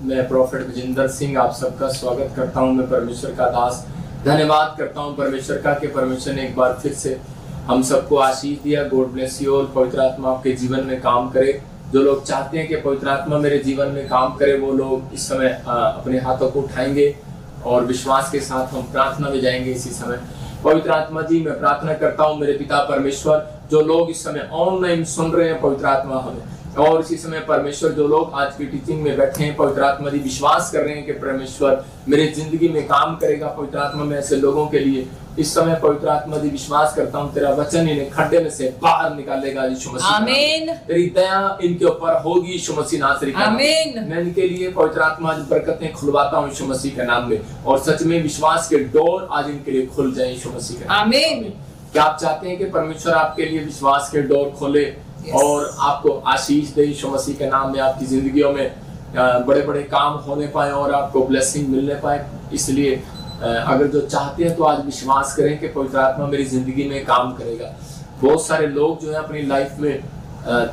मैं प्रोफेट विजेंद्र सिंह आप सबका स्वागत करता हूं। मैं परमेश्वर का दास धन्यवाद करता हूं परमेश्वर का कि परमेश्वर ने एक बार फिर से हम सबको आशीष दिया। God bless you all. पवित्र आत्मा आपके जीवन में काम करे। जो लोग चाहते हैं कि पवित्र आत्मा मेरे जीवन में काम करे, वो लोग इस समय अपने हाथों को उठाएंगे और विश्वास के साथ हम प्रार्थना में जाएंगे। इसी समय पवित्र आत्मा जी, मैं प्रार्थना करता हूँ मेरे पिता परमेश्वर, जो लोग इस समय ऑनलाइन सुन रहे हैं पवित्र आत्मा हमें, और इसी समय परमेश्वर जो लोग आज की टीचिंग में बैठे हैं पवित्र आत्मा जी, विश्वास कर रहे हैं कि परमेश्वर मेरे जिंदगी में काम करेगा। पवित्र आत्मा में ऐसे लोगों के लिए इस समय पवित्र आत्मा जी विश्वास करता हूँ तेरा वचन इन्हें खड्डे में से बाहर निकालेगा यीशु मसीह। आमीन। तेरी दया इनके ऊपर होगी यीशु मसीह नासरी का। आमीन। मैं इनके लिए पवित्र आत्मा जी बरकतें खुलवाता हूँ यीशु मसीह के नाम में, और सच में विश्वास के डोर आज इनके लिए खुल जाए यीशु मसीह के नाम में। आमीन। क्या आप चाहते हैं कि परमेश्वर आपके लिए विश्वास के डोर खोले और आपको आशीष दे यीशु मसीह के नाम में, आपकी जिंदगियों में बड़े बड़े काम होने पाए और आपको ब्लेसिंग मिलने पाए? इसलिए अगर जो चाहते हैं तो आज विश्वास करें कि पवित्र आत्मा मेरी जिंदगी में काम करेगा। बहुत सारे लोग जो है अपनी लाइफ में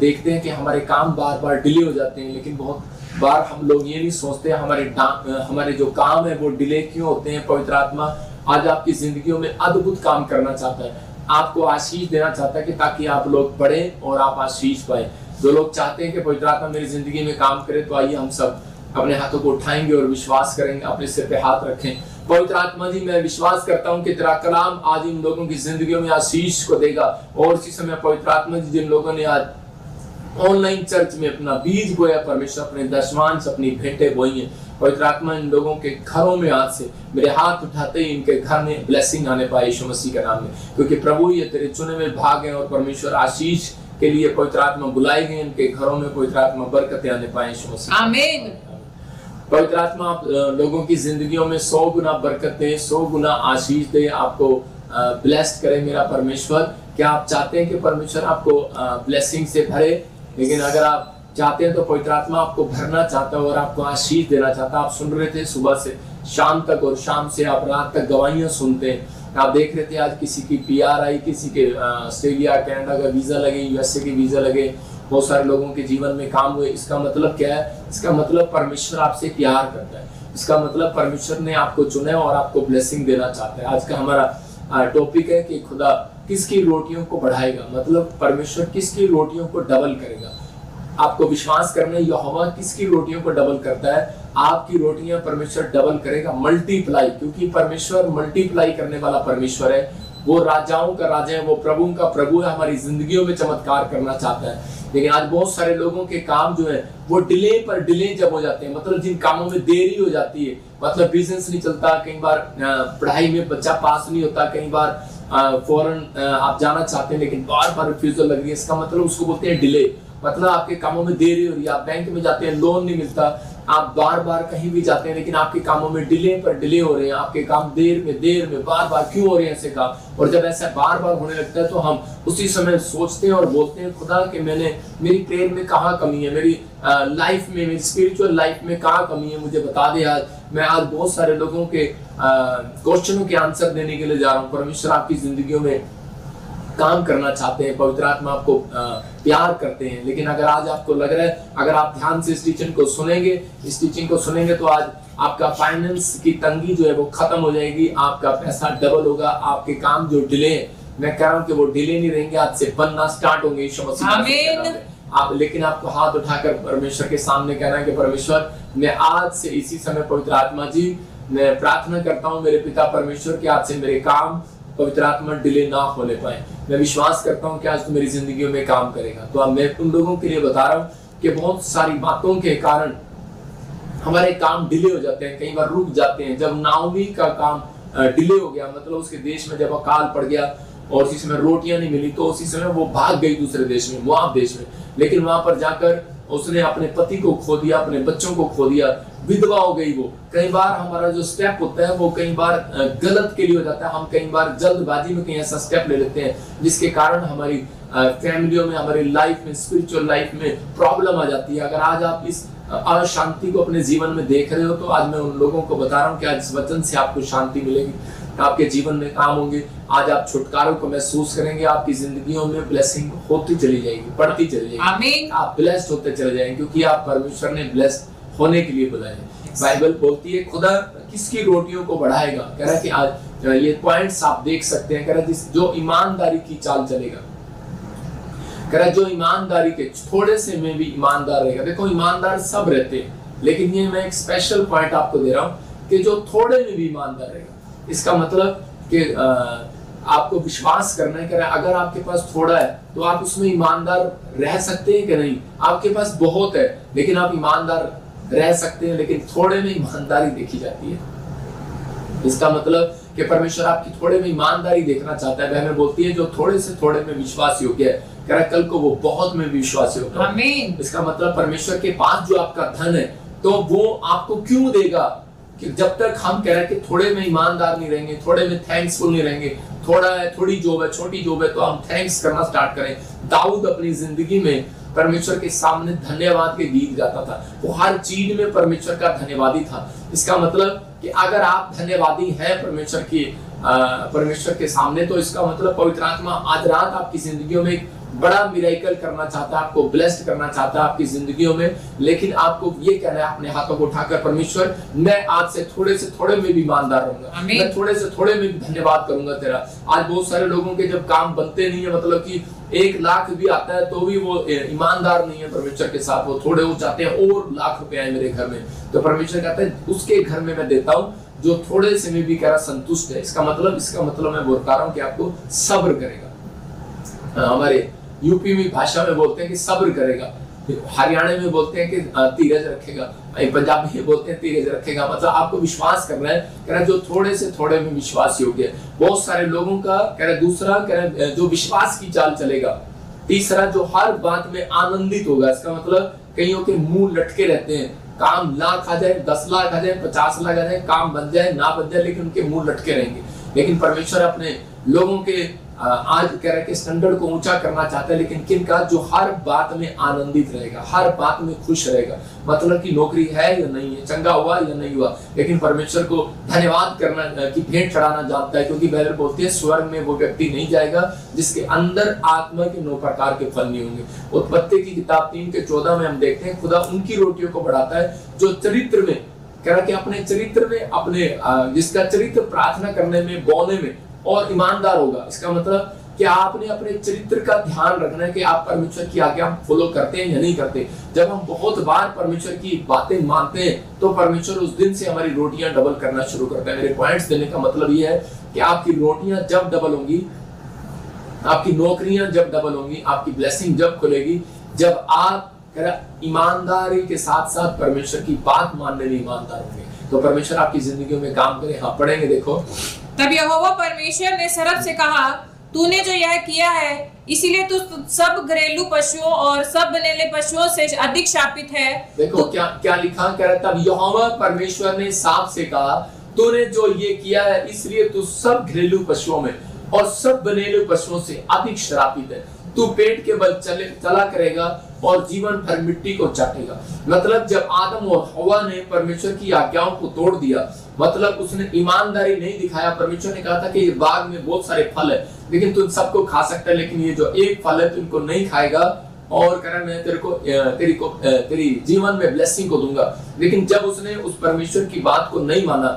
देखते हैं कि हमारे काम बार बार डिले हो जाते हैं, लेकिन बहुत बार हम लोग ये नहीं सोचते हमारे जो काम है वो डिले क्यों होते हैं। पवित्र आत्मा आज आपकी जिंदगियों में अद्भुत काम करना चाहता है, आपको आशीष देना चाहता है कि ताकि आप लोग पढ़ें और आप आशीष पाए। जो लोग चाहते हैं कि पवित्र आत्मा मेरी जिंदगी में काम करे, तो आइए हम सब अपने हाथों को उठाएंगे और विश्वास करेंगे। अपने सिर पे हाथ रखें। पवित्र आत्मा जी, मैं विश्वास करता हूं कि तेरा कलाम आज इन लोगों की जिंदगियों में आशीष को देगा। और इसी समय पवित्र आत्मा जी, जिन लोगों ने आज ऑनलाइन चर्च में अपना बीज बोया, परमेश्वर अपने दशमांश अपनी भेंटें बोई हैं, पवित्र आत्मा इन लोगों के घरों में आज से मेरे हाथ उठाते ही इनके घर में ब्लेसिंग आने पाए यीशु मसीह के नाम में, क्योंकि प्रभु ये तेरे चुने हुए भाग हैं और परमेश्वर आशीष के लिए पवित्र आत्मा बुलाए गए। इनके घरों में पवित्र आत्मा बरकतें आने पाए यीशु मसीह। आमीन। पवित्र आत्मा आप लोगों की जिंदगियों में 100 गुना बरकत दे, 100 गुना आशीष दे, आपको ब्लेस्ड करे मेरा परमेश्वर। क्या आप चाहते हैं कि परमेश्वर आपको ब्लेसिंग से भरे? लेकिन अगर आप चाहते हैं तो पवित्र आत्मा आपको भरना चाहता है और आपको आशीष देना चाहता है। आप सुन रहे थे सुबह से शाम तक और शाम से आप रात तक गवाहियां सुनते हैं। आप देख रहे थे आज किसी की PR आई, किसी के ऑस्ट्रेलिया कनाडा का वीजा लगे, USA के वीजा लगे, बहुत सारे लोगों के जीवन में काम हुए। इसका मतलब क्या है? इसका मतलब परमेश्वर आपसे प्यार करता है। इसका मतलब परमेश्वर ने आपको चुना और आपको ब्लेसिंग देना चाहता है। आज का हमारा टॉपिक है कि खुदा किसकी रोटियों को बढ़ाएगा, मतलब परमेश्वर किसकी रोटियों को डबल करेगा। आपको विश्वास करना है यहोवा किसकी रोटियों को डबल करता है? आपकी रोटियां परमेश्वर डबल करेगा, मल्टीप्लाई, क्योंकि परमेश्वर मल्टीप्लाई करने वाला परमेश्वर है। वो राजाओं का राजा है, वो प्रभु का प्रभु है। हमारी जिंदगियों में चमत्कार करना चाहता है। लेकिन आज बहुत सारे लोगों के काम जो है वो डिले पर डिले जब हो जाते हैं, मतलब जिन कामों में देरी हो जाती है, मतलब बिजनेस नहीं चलता, कई बार पढ़ाई में बच्चा पास नहीं होता, कई बार फॉरेन आप जाना चाहते हैं लेकिन बार बार रिफ्यूजल लग रही है, इसका मतलब उसको बोलते हैं डिले। मतलब आपके कामों में देरी हो रही है, आप बैंक में जाते हैं लोन नहीं मिलता, आप बार बार कहीं भी जाते हैं लेकिन आपके कामों में डिले पर डिले हो रहे हैं, आपके काम देर में बार बार क्यों हो रहे हैं ऐसे काम। और जब ऐसा बार बार होने लगता है तो हम उसी समय सोचते हैं और बोलते हैं खुदा कि मेरी प्रेयर में कहाँ कमी है, मेरी लाइफ में, मेरी स्पिरिचुअल लाइफ में कहाँ कमी है, मुझे बता दे। आज बहुत सारे लोगों के क्वेश्चनों के आंसर देने के लिए जा रहा हूँ। परमेश्वर आपकी जिंदगियों में काम करना चाहते हैं, पवित्र आत्मा आपको प्यार करते हैं। लेकिन अगर आज आपको लग रहा है, अगर आप ध्यान से इस टीचिंग को सुनेंगे तो आज आपका फाइनेंस की तंगी जो है वो खत्म हो जाएगी, आपका पैसा डबल होगा, आपके काम जो डिले है, मैं कह रहा हूँ कि वो डिले नहीं रहेंगे, आज से बनना स्टार्ट होंगे यीशु मसीह। आमीन। आप लेकिन आपको हाथ उठाकर परमेश्वर के सामने कहना है कि परमेश्वर, मैं आज से इसी समय पवित्र आत्मा जी, मैं प्रार्थना करता हूँ मेरे पिता परमेश्वर के आज से मेरे काम पवित्र आत्मा डिले ना होने पाए। मैं विश्वास करता हूँ कि आज तो मेरी जिंदगी में काम करेगा। तो अब मैं उन लोगों के लिए बता रहा हूँ कि बहुत सारी बातों के कारण हमारे काम डिले हो जाते हैं, कई बार रुक जाते हैं। जब नाओमी का काम डिले हो गया, मतलब उसके देश में जब अकाल पड़ गया और उसी समय रोटियां नहीं मिली, तो उसी समय वो भाग गई दूसरे देश में, मोआब देश में। लेकिन वहां पर जाकर उसने अपने पति को खो दिया, अपने बच्चों को खो दिया, विधवा हो गई वो। कई बार हमारा जो स्टेप होता है वो कई बार गलत के लिए हो जाता है। हम कई बार जल्दबाजी में कहीं ऐसा स्टेप ले लेते हैं जिसके कारण हमारी फैमिलियों में, हमारी लाइफ में, स्पिरिचुअल लाइफ में प्रॉब्लम आ जाती है। अगर आज आप इस अशांति को अपने जीवन में देख रहे हो तो आज मैं उन लोगों को बता रहा हूँ कि आज इस वचन से आपको शांति मिलेगी, आपके जीवन में काम होंगे। आज आप छुटकारों को महसूस करेंगे, आपकी जिंदगियों में ब्लेसिंग होती चली जाएगी, बढ़ती चली जाएगी। आमीन। आप ब्लेस्ड होते चले जाएंगे क्योंकि आप परमेश्वर ने ब्लेस्ड होने के लिए बुलाए हैं। बाइबल बोलती है खुदा किसकी रोटियों को बढ़ाएगा, कह रहा है कि आज ये पॉइंट्स आप देख सकते हैं, कह रहा है जो ईमानदारी की चाल चलेगा, कह रहा है जो ईमानदारी के थोड़े से में भी ईमानदार रहेगा। देखो ईमानदार सब रहते हैं, लेकिन ये मैं एक स्पेशल पॉइंट आपको दे रहा हूं कि जो थोड़े में भी ईमानदार रहेगा, इसका मतलब कि आपको विश्वास करना है, कह रहा है अगर आपके पास थोड़ा है तो आप उसमें ईमानदार रह सकते हैं कि नहीं। आपके पास बहुत है लेकिन आप ईमानदार रह सकते हैं, लेकिन थोड़े में ईमानदारी देखी जाती है। इसका मतलब कि परमेश्वर आपकी थोड़े में ईमानदारी देखना चाहता है। हमें बोलती है जो थोड़े से थोड़े में विश्वास योग्य है, कह रहा है कल को वो बहुत में विश्वास योग्य है। आमीन। इसका मतलब परमेश्वर के पास जो आपका धन है तो वो आपको क्यों देगा, कि जब तक हम कह रहे हैं कि थोड़े में ईमानदार नहीं रहेंगे, थोड़े में थैंक्सफुल नहीं रहेंगे, थोड़ा है, थोड़ी जॉब है, छोटी जॉब है, तो हम थैंक्स करना स्टार्ट करें। दाऊद अपनी जिंदगी में परमेश्वर के सामने धन्यवाद के गीत गाता था, वो हर चीज में परमेश्वर का धन्यवादी था। इसका मतलब कि अगर आप धन्यवादी हैं परमेश्वर के सामने, तो इसका मतलब पवित्र आत्मा आज रात आपकी जिंदगियों में बड़ा मिरेकल करना चाहता है, आपको ब्लेस्ड करना चाहता है आपकी जिंदगियों में। लेकिन आपको ये कहना है अपने हाथों को उठाकर, परमेश्वर मैं आज से थोड़े में भी ईमानदार रहूंगा, मैं थोड़े से थोड़े में भी धन्यवाद करूंगा तेरा। आज बहुत सारे लोगों के जब काम बनते नहीं है, मतलब कि 1 लाख भी आता है तो भी वो ईमानदार नहीं है परमेश्वर के साथ, वो थोड़े वो चाहते हैं और लाख रुपए आए मेरे घर में, तो परमेश्वर कहता है उसके घर में मैं देता हूँ जो थोड़े से में भी कह रहा संतुष्ट है। इसका मतलब मैं बोल पा रहा हूँ कि आपको सब्र करेगा। हमारे यूपी में भाषा में बोलते हैं कि सब्र करेगा, हरियाणा में बोलते हैं कि धीरज रखेगा, पंजाबी में बोलते हैं धीरज रखेगा। मतलब आपको विश्वास करना है, कह रहा जो थोड़े से थोड़े में विश्वास योग्य है। बहुत सारे लोगों का कह रहा दूसरा, कह रहा जो विश्वास की चाल चलेगा। तीसरा जो हर बात में आनंदित होगा। इसका मतलब कईयों के मुंह लटके रहते हैं, काम लाख आ जाए, 10 लाख आ जाए, 50 लाख आ जाए, काम बन जाए ना बन जाए, लेकिन उनके मुंह लटके रहेंगे। लेकिन परमेश्वर अपने लोगों के आज कह रहा है कि स्टैंडर्ड को ऊंचा करना चाहता है, लेकिन किनका, जो हर बात में आनंदित रहेगा, हर बात में खुश रहेगा। मतलब कि नौकरी है या नहीं है, चंगा हुआ या नहीं हुआ, लेकिन परमेश्वर को धन्यवाद करना की भेंट चढ़ाना जानता है। क्योंकि बाइबल बोलती है स्वर्ग में वो व्यक्ति नहीं जाएगा जिसके अंदर आत्मा के 9 प्रकार के फल नहीं होंगे। उत्पत्ति की किताब 3:14 में हम देखते हैं खुदा उनकी रोटियों को बढ़ाता है जो चरित्र में, कह रहा कि अपने चरित्र में, अपने जिसका चरित्र प्रार्थना करने में, बोलने में और ईमानदार होगा। इसका मतलब कि आपने अपने चरित्र का ध्यान रखना है कि आप परमेश्वर की आज्ञा फॉलो करते हैं या नहीं करते। जब हम बहुत बार परमेश्वर की बातें मानते हैं तो परमेश्वर उस दिन से हमारी रोटियां डबल करना शुरू करता है। मेरे पॉइंट्स देने का मतलब ये है कि आपकी रोटियां जब डबल होंगी, आपकी नौकरियां जब डबल होंगी, आपकी ब्लेसिंग जब खुलेगी, जब आप ईमानदारी के साथ साथ परमेश्वर की बात मानने में ईमानदार होंगे, तो परमेश्वर आपकी जिंदगी में काम करे। हाँ, पढ़ेंगे, देखो। तब यहोवा परमेश्वर ने सरप से कहा, तूने जो यह किया है इसीलिए तू सब घरेलू पशुओं और सब बनेले पशुओं से अधिक शापित है। देखो क्या लिखा, कह रहा तब यहोवा परमेश्वर ने सांप से कहा, तूने जो ये किया है इसलिए तू सब घरेलू पशुओं में और सब बनेले पशुओं से अधिक श्रापित है। तू पेट के बल चला करेगा और जीवन भर मिट्टी को चाटेगा। मतलब जब आदम और हवा ने परमेश्वर की आज्ञाओं को तोड़ दिया, मतलब उसने ईमानदारी नहीं दिखाया। परमेश्वर ने कहा था कि ये बाग में बहुत सारे फल है, लेकिन तुम सबको खा सकता है, लेकिन ये जो एक फल है तुमको नहीं खाएगा, और कह रहा मैं तेरी जीवन में ब्लेसिंग को दूंगा। लेकिन जब उसने उस परमेश्वर की बात को नहीं माना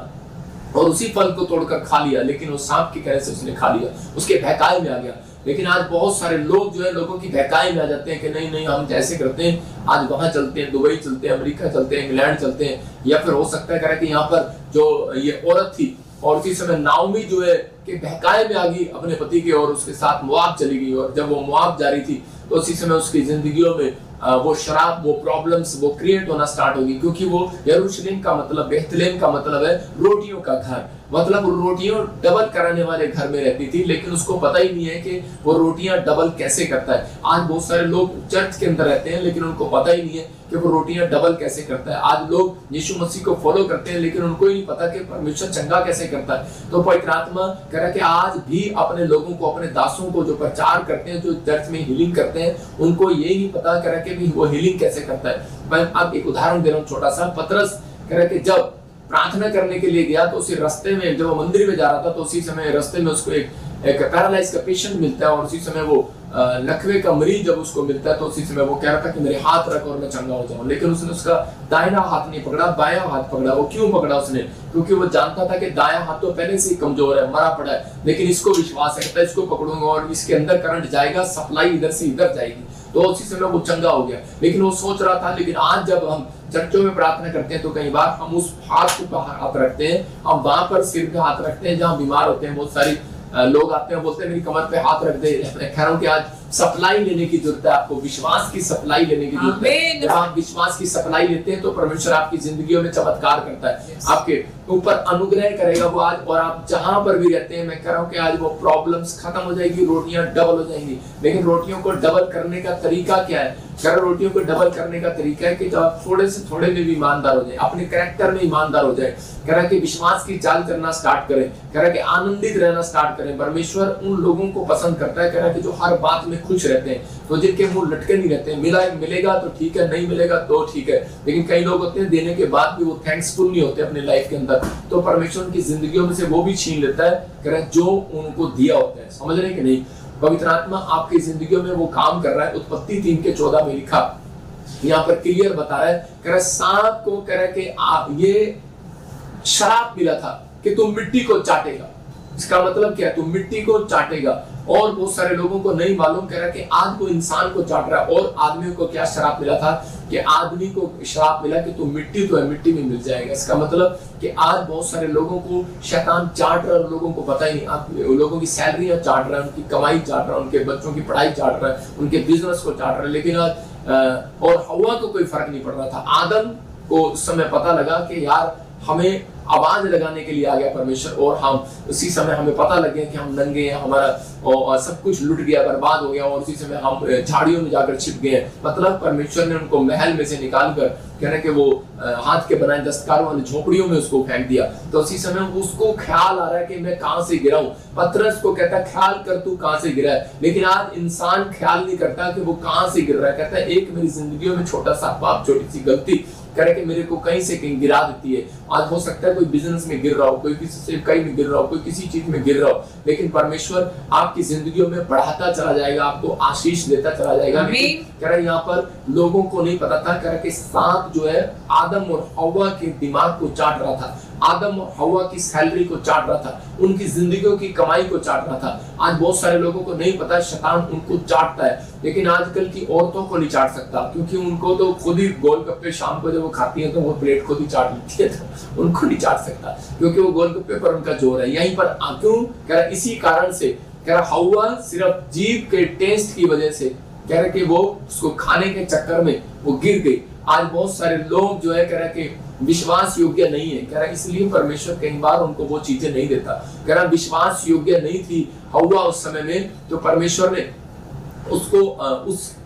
और उसी फल को तोड़कर खा लिया, लेकिन उस सांप की तरह से उसने खा लिया, उसके बहकावे में आ गया। लेकिन आज बहुत सारे लोग जो है लोगों की बहकाई में आ जाते हैं कि नहीं हम जैसे करते हैं, आज वहां चलते हैं, दुबई चलते हैं, अमेरिका चलते हैं, इंग्लैंड चलते हैं, या फिर हो सकता है कि यहाँ पर जो ये औरत थी और उसी समय नाओमी जो है कि बहकाए में आ गई अपने पति के और उसके साथ मुआब चली गई, और जब वो मुआब जा रही थी तो उसी समय उसकी जिंदगियों में वो शराब, वो प्रॉब्लम्स वो क्रिएट होना स्टार्ट होगी। क्योंकि वो यरूशलेम का मतलब, बेथलेहम का मतलब है रोटियों का घर, मतलब रोटियों डबल कराने वाले घर में रहती थी, लेकिन उसको पता ही नहीं है कि वो रोटियां डबल कैसे करता है। आज बहुत सारे लोग चर्च के अंदर रहते हैं लेकिन उनको पता ही नहीं है कि वो रोटियां डबल कैसे करता है। आज लोग यीशु मसीह को फॉलो करते हैं लेकिन उनको ही नहीं पता कि परमेश्वर चंगा कैसे करता है। तो पवित्र आत्मा कह रहा है कि आज भी अपने लोगों को, अपने दासों को जो प्रचार करते हैं, जो चर्च में हीलिंग करते हैं, उनको ये नहीं पता कह रहा है कि वो हीलिंग कैसे करता है। मैं अब एक उदाहरण दे रहा हूँ छोटा सा। पतरस कह रहा है कि जब प्रार्थना करने के लिए गया तो उसी रास्ते में, जब वो मंदिर में जा रहा था तो उसी समय रास्ते में उसको एक पैरालाइज का पेशेंट मिलता है, और उसी समय वो लकवे का मरीज जब उसको मिलता है तो उसी समय वो कह रहा था कि मेरे हाथ रख और मैं चंगा हो जाऊं, लेकिन उसने उसका दाहिना हाथ नहीं पकड़ा, बायां हाथ पकड़ा। वो क्यों पकड़ा उसने? क्योंकि वो जानता था कि दायां हाथ तो पहले से ही कमजोर है, मरा पड़ा है, लेकिन इसको विश्वास है इसको पकड़ूंगा और इसके अंदर करंट जाएगा, सप्लाई इधर से इधर जाएगी, तो उसी समय वो चंगा हो गया। लेकिन वो सोच रहा था। लेकिन आज जब हम चर्चों में प्रार्थना करते हैं तो कई बार हम उस हाथ को हाथ रखते हैं, हम वहां पर सिर पे हाथ रखते हैं जहां बीमार होते हैं। बहुत सारी लोग आते हैं बोलते हैं मेरी कमर पे हाथ रख दे। मैं कह रहा हूं कि आज सप्लाई लेने की जरूरत है, आपको विश्वास की सप्लाई लेने की जरूरत है। जब आप विश्वास की सप्लाई लेते हैं तो परमेश्वर आपकी जिंदगियों में चमत्कार करता है, आपके ऊपर अनुग्रह करेगा वो आज। और आप जहां पर भी रहते हैं, मैं कह रहा हूं कि आज वो प्रॉब्लम्स खत्म हो जाएगी, रोटियां डबल हो जाएंगी। लेकिन रोटियों को डबल करने का तरीका क्या है? रोटियों को डबल करने का तरीका है कि जब आप थोड़े से थोड़े में भी ईमानदार हो जाए, अपने कैरेक्टर में ईमानदार हो जाए, कह रहा कि विश्वास की चाल करना स्टार्ट करें, कह रहा कि आनंदित रहना स्टार्ट करें। परमेश्वर उन लोगों को पसंद करता है, कह रहा कि जो हर बात में खुश रहते हैं, तो जिनके मुंह लटके नहीं रहते हैं। मिलेगा तो ठीक है, नहीं मिलेगा तो ठीक है। लेकिन कई लोग होते हैं देने के बाद भी वो थैंक्सफुल नहीं होते अपने लाइफ के अंदर, तो परमेश्वर उनकी जिंदगियों में से वो भी छीन लेता है, कह रहा जो उनको दिया होता है। समझ रहे हैं कि नहीं? पवित्र आत्मा आपकी जिंदगियों में वो काम कर रहा है। उत्पत्ति 3:14 में लिखा, यहाँ पर क्लियर बता रहा है, कह रहा सांप को कह रहा कि ये श्राप मिला था कि तुम मिट्टी को चाटेगा। इसका मतलब क्या है? तुम मिट्टी को चाटेगा। और बहुत सारे लोगों को नहीं मालूम, कह रहा कि आज वो इंसान को चाट रहा है। और आदमी को क्या श्राप मिला था? कि आदमी को श्राप मिला कि तुम मिट्टी तो है, मिट्टी में मिल जाएगा। इसका मतलब कि आज बहुत सारे लोगों को शैतान चाट रहा है, लोगों को पता ही नहीं। आप लोगों की सैलरियां चाट रहा है, उनकी कमाई चाट रहा है, उनके बच्चों की पढ़ाई चाट रहा है, उनके बिजनेस को चाट रहा है। लेकिन आज और हवा को कोई फर्क नहीं पड़ रहा था। आदम को उस समय पता लगा कि यार हमें आवाज लगाने के लिए आ गया परमेश्वर, और हम उसी समय हमें पता लग गया कि हम नंगे हैं, हमारा और सब कुछ लुट गया, बर्बाद हो गया, और उसी समय हम झाड़ियों में जाकर छिप गए। मतलब परमेश्वर ने उनको महल में से निकाल कर कहने के वो हाथ के बनाए दस्तकारों वाली झोपड़ियों में उसको फेंक दिया। तो उसी समय उसको ख्याल आ रहा है कि मैं कहां से गिरा हूं। पतरस को कहता है ख्याल कर तू कहां से गिरा है। लेकिन आज इंसान ख्याल नहीं करता कि वो कहां से गिर रहा है। कहता है एक मेरी जिंदगी में छोटा सा पाप, छोटी सी गलती करे कि मेरे को कहीं से कहीं गिरा देती है। आज हो सकता है कोई बिजनेस में गिर रहा हो, कोई किसी से कहीं में गिर रहा हो, कोई किसी चीज में गिर रहा हो, लेकिन परमेश्वर आपकी जिंदगियों में बढ़ाता चला जाएगा, आपको आशीष देता चला जाएगा। कह रहा है यहाँ पर लोगों को नहीं पता था, कह रहा कि सांप जो है आदम और हव्वा के दिमाग को चाट रहा था, आदम और हव्वा की सैलरी को चाट रहा था, उनकी जिंदगियों की कमाई को चाट रहा था। आज बहुत सारे लोगों को नहीं पता शैतान उनको चाटता है, लेकिन आजकल की औरतों को नहीं चाट सकता, क्योंकि उनको तो खुद ही गोलगप्पे शाम को जब वो खाती हैं तो वो प्लेट खुद ही चाट लेती है, तो उनको नहीं चाट सकता क्योंकि वो गोलगप्पे पर उनका जोर है। यहीं पर क्यों? कह रहा इसी कारण से, कह रहा हव्वा सिर्फ जीभ के टेस्ट की वजह से, कह रहा कि वो उसको खाने के चक्कर में वो गिर गई। आज बहुत सारे लोग जो है कह रहा कि विश्वास योग्य नहीं है, कह रहा इसलिए परमेश्वर कई बार उनको वो चीजें नहीं देता। कह रहा विश्वास योग्य नहीं थी हव्वा उस समय में, तो परमेश्वर ने उसको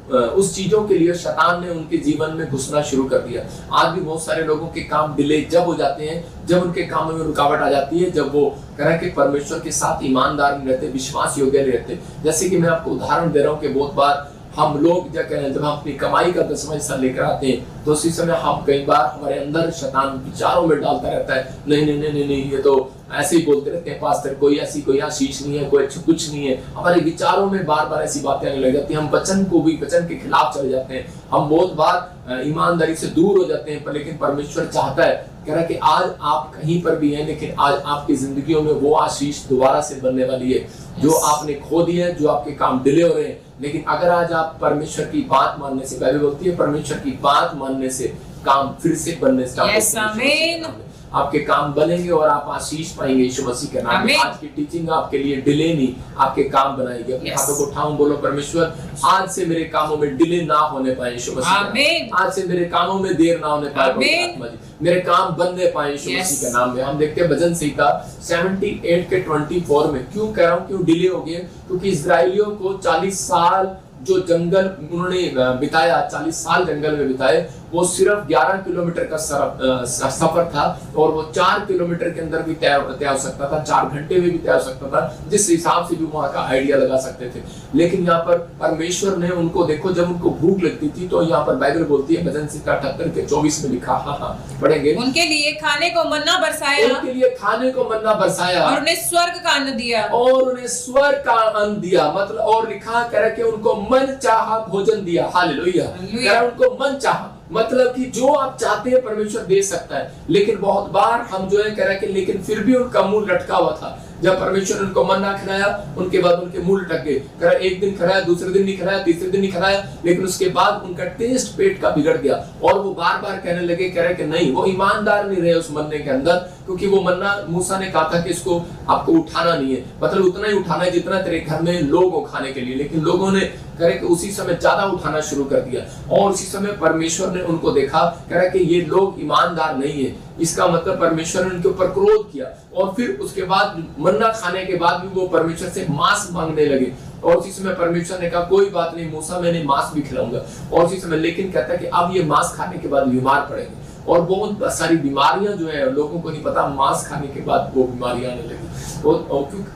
उस चीजों के लिए शैतान ने उनके जीवन में घुसना शुरू कर दिया। आज भी बहुत सारे लोगों के काम डिले जब हो जाते हैं, जब उनके कामों में रुकावट आ जाती है, जब वो कह रहा है कि परमेश्वर के साथ ईमानदार नहीं रहते, विश्वास योग्य नहीं रहते। जैसे कि मैं आपको उदाहरण दे रहा हूँ कि बहुत बार हम लोग जब हम अपनी कमाई का 10वां हिस्सा लेकर आते हैं तो उसी समय हम कई बार हमारे अंदर शैतान विचारों में डालता रहता है, नहीं नहीं नहीं नहीं, नहीं ये तो ऐसे ही बोलते रहते हैं पास्टर, कोई आशीष नहीं है, कोई कुछ नहीं है। हमारे विचारों में बार बार ऐसी बातें आने लग जाती हैं, हम वचन के खिलाफ चले जाते हैं, हम बहुत बार ईमानदारी से दूर हो जाते हैं। पर लेकिन परमेश्वर चाहता है, कह रहा है कि आज आप कहीं पर भी हैं, लेकिन आज आपकी जिंदगियों में वो आशीष दोबारा से बनने वाली है जो आपने खो दी है, जो आपके काम डिले हो रहे हैं। लेकिन अगर आज आप परमेश्वर की बात मानने से, बाइबल बोलती है परमेश्वर की बात मानने से काम फिर से बनने स्टार्ट होते हैं, आपके काम बनेंगे और आप आशीष पाएंगे यीशु मसीह के नाम में। आज की टीचिंग आपके लिए डिले नहीं, आपके काम बनाएगी। अपने हाथों को उठाओ, बोलो परमेश्वर आज से मेरे कामों में डिले ना होने पाए यीशु मसीह, आज से मेरे कामों में देर ना होने पाए, मेरे काम बनने पाए यीशु मसीह के नाम में। हम देखते हैं भजन संहिता 78 के 24 में, क्यों कह रहा हूँ क्यों डिले हो गए? क्योंकि इस्राएलियों को 40 साल जो जंगल उन्होंने बिताया, 40 साल जंगल में बिताए, वो सिर्फ 11 किलोमीटर का सफर था और वो 4 किलोमीटर के अंदर भी तय हो सकता था, 4 घंटे में भी तय हो सकता था, जिस हिसाब से भी वहां का आइडिया लगा सकते थे। लेकिन यहाँ पर परमेश्वर ने उनको, देखो जब उनको भूख लगती थी तो यहाँ पर बाइबल बोलती है भजन संहिता 78 के 24 में लिखा, हाँ पढ़ेंगे, उनके लिए खाने को मन्ना बरसाया, उनके लिए खाने को मन्ना बरसाया और उन्हें स्वर्ग का अन्न दिया, और उन्हें स्वर्ग का अन्न दिया। मतलब और लिखा करे कि उनको मन चाहा भोजन दिया। हालेलुया। उनको मन चाहा मतलब कि जो आप चाहते हैं परमेश्वर दे सकता है। लेकिन बहुत बार हम जो है कह रहे कि लेकिन फिर भी उनका मुंह लटका हुआ था। जब परमेश्वर ने उनको मन्ना खिलाया उनके बाद उनके मुंह लटक गए। कह रहा एक दिन खिलाया, दूसरे दिन नहीं खिलाया, तीसरे दिन नहीं खिलाया, लेकिन उसके बाद उनका टेस्ट पेट का बिगड़ गया और वो बार बार कहने लगे, कह रहे कि नहीं, वो ईमानदार नहीं रहे उस मन्ने के अंदर, क्योंकि वो मन्ना मूसा ने कहा था कि इसको आपको उठाना नहीं है, मतलब उतना ही उठाना है जितना तेरे घर में लोग हो खाने के लिए। लेकिन लोगों ने कह रहे कि उसी समय ज्यादा उठाना शुरू कर दिया और उसी समय परमेश्वर ने उनको देखा, कह रहा कि ये लोग ईमानदार नहीं है। इसका मतलब परमेश्वर ने उनके ऊपर क्रोध किया और फिर उसके बाद मन्ना खाने के बाद भी वो परमेश्वर से मांस मांगने लगे। और उसी समय परमेश्वर ने कहा कोई बात नहीं मूसा, मैंने मांस भी खिलाऊंगा। और उसी समय लेकिन कहता है कि अब ये मांस खाने के बाद बीमार पड़ेंगे और बहुत सारी बीमारियां जो है लोगों को नहीं पता, मांस खाने के बाद वो बीमारियां आने लगी।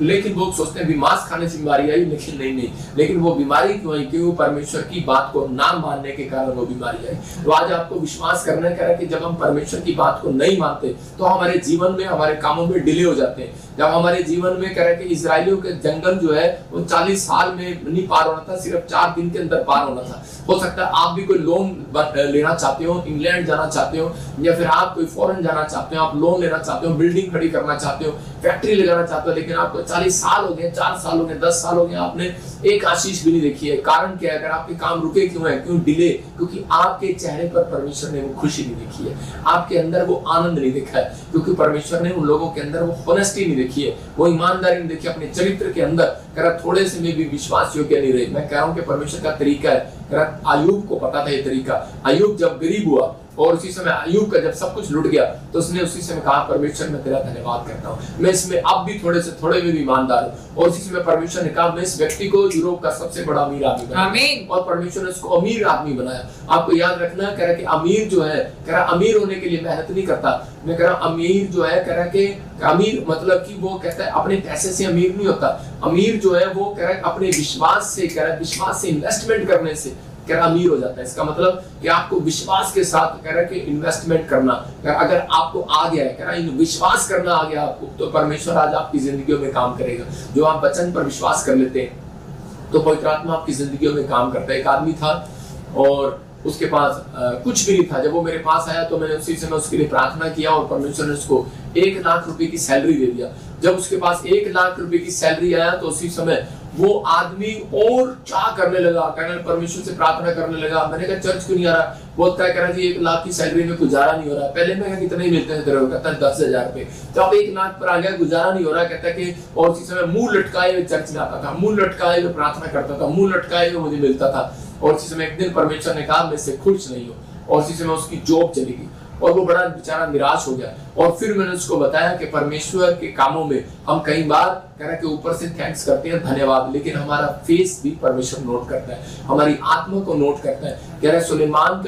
लेकिन लोग सोचते हैं भी मांस खाने से बीमारी आई, लेकिन नहीं, लेकिन वो बीमारी क्यों आई? क्योंकि वो परमेश्वर की बात को ना मानने के कारण वो बीमारी आई। तो आज आपको विश्वास करना है कि जब हम परमेश्वर की बात को नहीं मानते तो हमारे जीवन में, हमारे कामों में डिले हो जाते हैं। जब हमारे जीवन में कह रहे कि इजराइलियों के जंगल जो है वो 40 साल में नहीं पार होना था, सिर्फ 4 दिन के अंदर पार होना था। हो सकता है आप भी कोई लोन लेना चाहते हो, इंग्लैंड जाना चाहते हो, या फिर आप कोई फॉरेन जाना चाहते हो, आप लोन लेना चाहते हो, बिल्डिंग खड़ी करना चाहते हो, फैक्ट्री लगाना चाहते हो, लेकिन आपको 40 साल हो गए, 4 साल हो गए, 10 साल हो गए, आपने एक आशीष भी नहीं देखी है। कारण क्या है? अगर आपके काम रुके क्यों है? क्यों डिले? क्योंकि आपके चेहरे पर परमेश्वर ने वो खुशी नहीं देखी है, आपके अंदर वो आनंद नहीं देखा है, क्योंकि परमेश्वर ने उन लोगों के अंदर वो ऑनेस्टी नहीं देखी है, वो ईमानदारी नहीं देखी अपने चरित्र के अंदर। कह रहा थोड़े से में भी विश्वास योग्य नहीं रहे। मैं कह रहा हूं कि परमेश्वर का तरीका है। कह रहा अय्यूब को पता था ये तरीका। अय्यूब जब गरीब हुआ और उसी समय अय्यूब का जब सब कुछ लुट गया तो उसने उसी समय कहा परमेश्वर मैं तेरा धन्यवाद करता हूँ, मैं इसमें अब भी थोड़े से थोड़े में भी ईमानदार हूँ। और उसी समय परमेश्वर ने कहा मैं इस व्यक्ति को यूरोप का सबसे बड़ा अमीर आदमी बनाया, और परमेश्वर ने उसको अमीर आदमी बनाया। आपको याद रखना है, कह रहा कि अमीर जो है, कह रहा अमीर होने के लिए मेहनत नहीं करता। मैं कह रहा अमीर जो है, कह रहा कि अमीर मतलब कि वो कहता है अपने पैसे से अमीर नहीं होता। अमीर जो है वो कह रहा अपने विश्वास से, कह रहा विश्वास से इन्वेस्टमेंट करने से कह रहा अमीर हो जाता है। इसका मतलब कि आपको विश्वास के साथ कह रहा कि इन्वेस्टमेंट करना, अगर आपको आ गया है, कह रहा विश्वास करना आ गया आपको, तो परमेश्वर आज आपकी जिंदगियों में काम करेगा। जो आप वचन पर विश्वास कर लेते हैं तो पवित्र आत्मा आपकी जिंदगियों में काम करता है। एक आदमी था और उसके पास कुछ भी नहीं था। जब वो मेरे पास आया तो मैंने उसी समय उसके लिए प्रार्थना किया और परमेश्वर ने उसको 1 लाख रुपए की सैलरी दे दिया। जब उसके पास 1 लाख रुपए की सैलरी आया तो उसी समय वो आदमी और चाह करने लगा, कहने परमेश्वर से प्रार्थना करने लगा। मैंने कहा चर्च क्यों नहीं आ रहा? बोलता है कह रहा जी 1 लाख की सैलरी में गुजारा नहीं हो रहा। पहले मैं कितने मिलते हैं तेरे को? कहता है 10,000 रुपए। जब 1 लाख पर आ गया, गुजारा नहीं हो रहा, कहता है कि और उसी समय मुंह लटकाए हुए चर्च में आता था, मुंह लटकाए हुए प्रार्थना करता था, मुंह लटकाए हुए मुझे मिलता था। और उसी समय एक दिन परमेश्वर ने कहा मैं इससे खुश नहीं हूँ, और उसी समय उसकी जॉब चली गई और वो बड़ा बेचारा निराश हो गया। और फिर मैंने उसको बताया कि परमेश्वर के कामों में हम कई बार कह रहा कि ऊपर से थैंक्स करते हैं, धन्यवाद, लेकिन हमारा फेस भी परमेश्वर नोट करता है, हमारी आत्मा को नोट करता है। कह रहा सुलेमान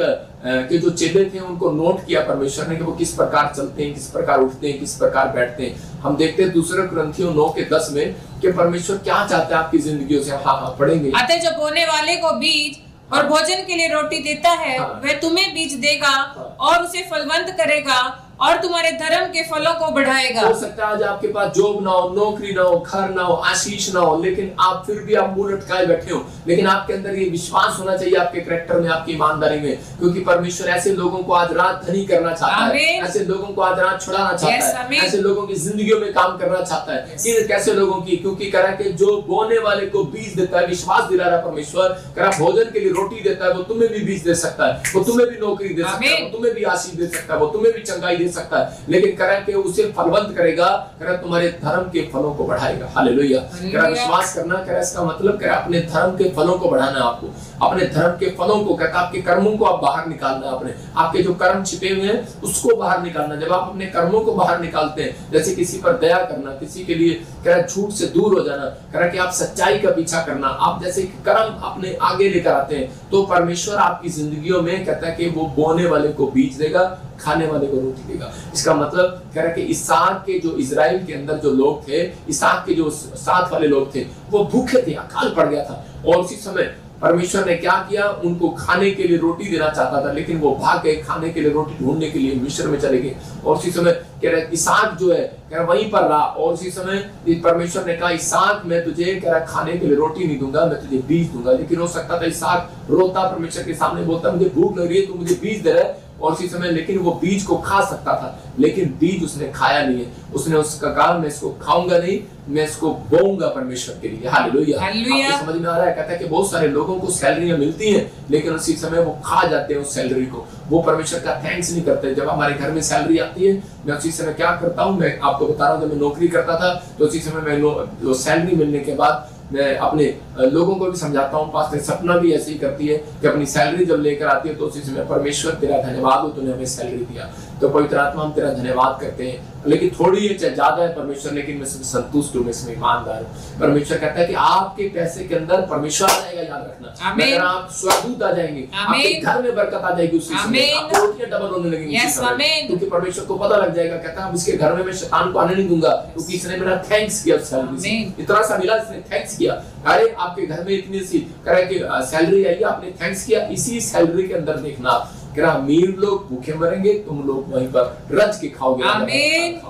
के जो चेले थे उनको नोट किया परमेश्वर ने कि वो किस प्रकार चलते हैं, किस प्रकार उठते हैं, किस प्रकार बैठते हैं। हम देखते हैं 2 कुरिन्थियों 9:10 में कि परमेश्वर क्या चाहता है आपकी जिंदगियों से। हाँ पढ़ेंगे। अतः जो बोने वाले को बीज और भोजन के लिए रोटी देता है, वह तुम्हें बीज देगा और उसे फलवंत करेगा और तुम्हारे धर्म के फलों को बढ़ाएगा। हो सकता है आज आपके पास जॉब ना हो, नौकरी ना हो, घर ना हो, आशीष ना हो, लेकिन आप फिर भी आप मुंह लटकाए बैठे हो। लेकिन आपके अंदर ये विश्वास होना चाहिए आपके कैरेक्टर में, आपकी ईमानदारी में, क्योंकि परमेश्वर ऐसे लोगों को आज रात धनी करना चाहता है, ऐसे लोगों को आज रात छुड़ाना चाहता है, ऐसे लोगों की जिंदगियों में काम करना चाहता है। इन कैसे लोगों की? क्योंकि कह रहा है कि जो बोने वाले को बीज देता है, विश्वास दिला रहा परमेश्वर, कह रहा भोजन के लिए रोटी देता है, वो तुम्हें भी बीज दे सकता है, वो तुम्हें भी नौकरी दे सकता है, वो तुम्हें भी आशीष दे सकता है, वो तुम्हें भी चंगाई ले सकता है, लेकिन कह रहा है कि उसे फलवंत करेगा, कह रहा है तुम्हारे धर्म के फलों को बढ़ाएगा। हालेलुया। कह रहा है विश्वास करना, कह रहा है इसका मतलब कह रहा है अपने धर्म के फलों को बढ़ाना है आपको, अपने धर्म के फलों को, कहता है आपके कर्मों को आप बाहर निकालना है, अपने आपके जो कर्म छिपे हुए हैं उसको बाहर निकालना। जब आप अपने कर्मों को बाहर निकालते हैं, जैसे किसी पर दया करना, किसी के लिए कह रहा है झूठ से दूर हो जाना, कह रहा है कि आप सच्चाई का पीछा करना, आप जैसे कर्म अपने आगे लेकर आते हैं, तो परमेश्वर आपकी जिंदगियों में कहता है कि वो बोने वाले को बीज देगा, खाने वाले को रोटी देगा। इसका मतलब कह रहा है कि इसहाक के जो इजराइल के अंदर जो लोग थे, इसहाक के जो साथ वाले लोग थे, वो भूखे थे, अकाल पड़ गया था, और उसी समय परमेश्वर ने क्या किया, उनको खाने के लिए रोटी देना चाहता था, लेकिन वो भाग गए खाने के लिए रोटी ढूंढने के लिए मिस्र में चले गए। और उसी समय कह रहा है इसहाक जो है कह रहा वहीं पर रहा, और उसी समय परमेश्वर ने कहा इसहाक मैं तुझे कह रहा खाने के लिए रोटी नहीं दूंगा, मैं तुझे बीज दूंगा। लेकिन हो सकता था इसहाक रोता परमेश्वर के सामने, बोलता मुझे भूख लग रही है, तू मुझे बीज दे रहा है, और उसी समय लेकिन वो बीज को खा सकता था, लेकिन बीज उसने खाया नहीं है। उसने उसका कहा मैं इसको खाऊंगा नहीं, मैं इसको बोऊंगा परमेश्वर के लिए। हालेलुया। आपको समझ में आ रहा है? कहता है कि बहुत सारे लोगों को सैलरियां मिलती हैं, लेकिन उसी समय वो खा जाते हैं उस सैलरी को, वो परमेश्वर का थैंक्स नहीं करते। जब हमारे घर में सैलरी आती है, मैं उसी समय क्या करता हूँ, मैं आपको बता रहा हूँ, जब मैं नौकरी करता था तो उसी समय मैं सैलरी मिलने के बाद मैं अपने लोगों को भी समझाता हूँ, पास्टर सपना भी ऐसे ही करती है कि अपनी सैलरी जब लेकर आती है तो उसी समय परमेश्वर तेरा धन्यवाद हो, तूने हमें सैलरी दिया। तो पवित्र आत्मा हम तेरा धन्यवाद करते हैं, लेकिन थोड़ी है चाहे ज्यादा है परमेश्वर, लेकिन मैं इसमें संतुष्ट हूँ, मैं इसमें ईमानदार हूँ। परमेश्वर कहता है कि आपके पैसे के अंदर परमेश्वर आ जाएगा, याद रखना। अगर आप स्वर्गदूत आ जाएंगे, आपके घर में बरकत आ जाएगी, उसी समय आपकी रोटियां डबल होने लगेंगी, क्योंकि परमेश्वर को पता लग जाएगा, कहता है इसके घर में मैं शैतान को आने नहीं दूंगा, क्योंकि इसने मेरा थैंक्स किया, सैलरी से इतना सा मिला, इसने थैंक्स किया। अरे आपके घर में इतनी सी करे कि सैलरी आई, आपने थैंक्स किया, इसी सैलरी के अंदर देखना, अमीर लोग भूखे मरेंगे, तुम लोग वहीं पर रज के खाओगे। आमीन।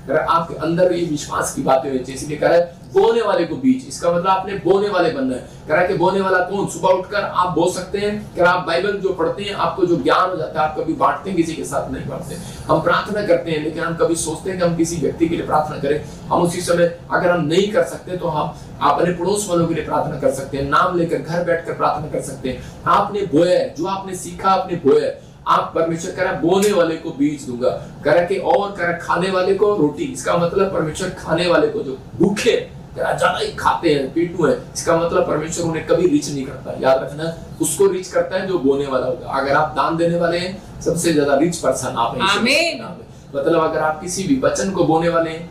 आपके अंदर ये विश्वास की बातें होती है, इसलिए कह रहा है बोने वाले को बीज, इसका मतलब आपने बोने वाले बनना है। कह रहा है कि बोने वाला कौन? सुबह उठकर आप बो सकते हैं, कह रहा आप बाइबल जो पढ़ते हैं, आपको जो ज्ञान हो जाता है, आप कभी बांटते हैं, किसी के साथ नहीं बांटते। हम प्रार्थना करते हैं, लेकिन हम कभी सोचते हैं कि हम किसी व्यक्ति के लिए प्रार्थना करें, हम उसी समय अगर हम नहीं कर सकते तो हम अपने पड़ोस वालों के लिए प्रार्थना कर सकते हैं, नाम लेकर घर बैठकर प्रार्थना कर सकते हैं। आपने बोया है, जो आपने सीखा आपने बोया है, आप परमेश्वर कह रहा है बोने वाले को बीज दूंगा, कह रहा कि और कह रहा खाने वाले को रोटी। इसका मतलब परमेश्वर खाने वाले को, जो भूखे ज्यादा ही खाते हैं, पेटू है, इसका मतलब परमेश्वर उन्हें कभी रिच नहीं करता। याद रखना, उसको रिच करता है जो बोने वाला होगा। अगर आप दान देने वाले हैं, सबसे ज्यादा रिच पर्सन आप हैं। मतलब अगर आप किसी भी वचन को बोने वाले हैं,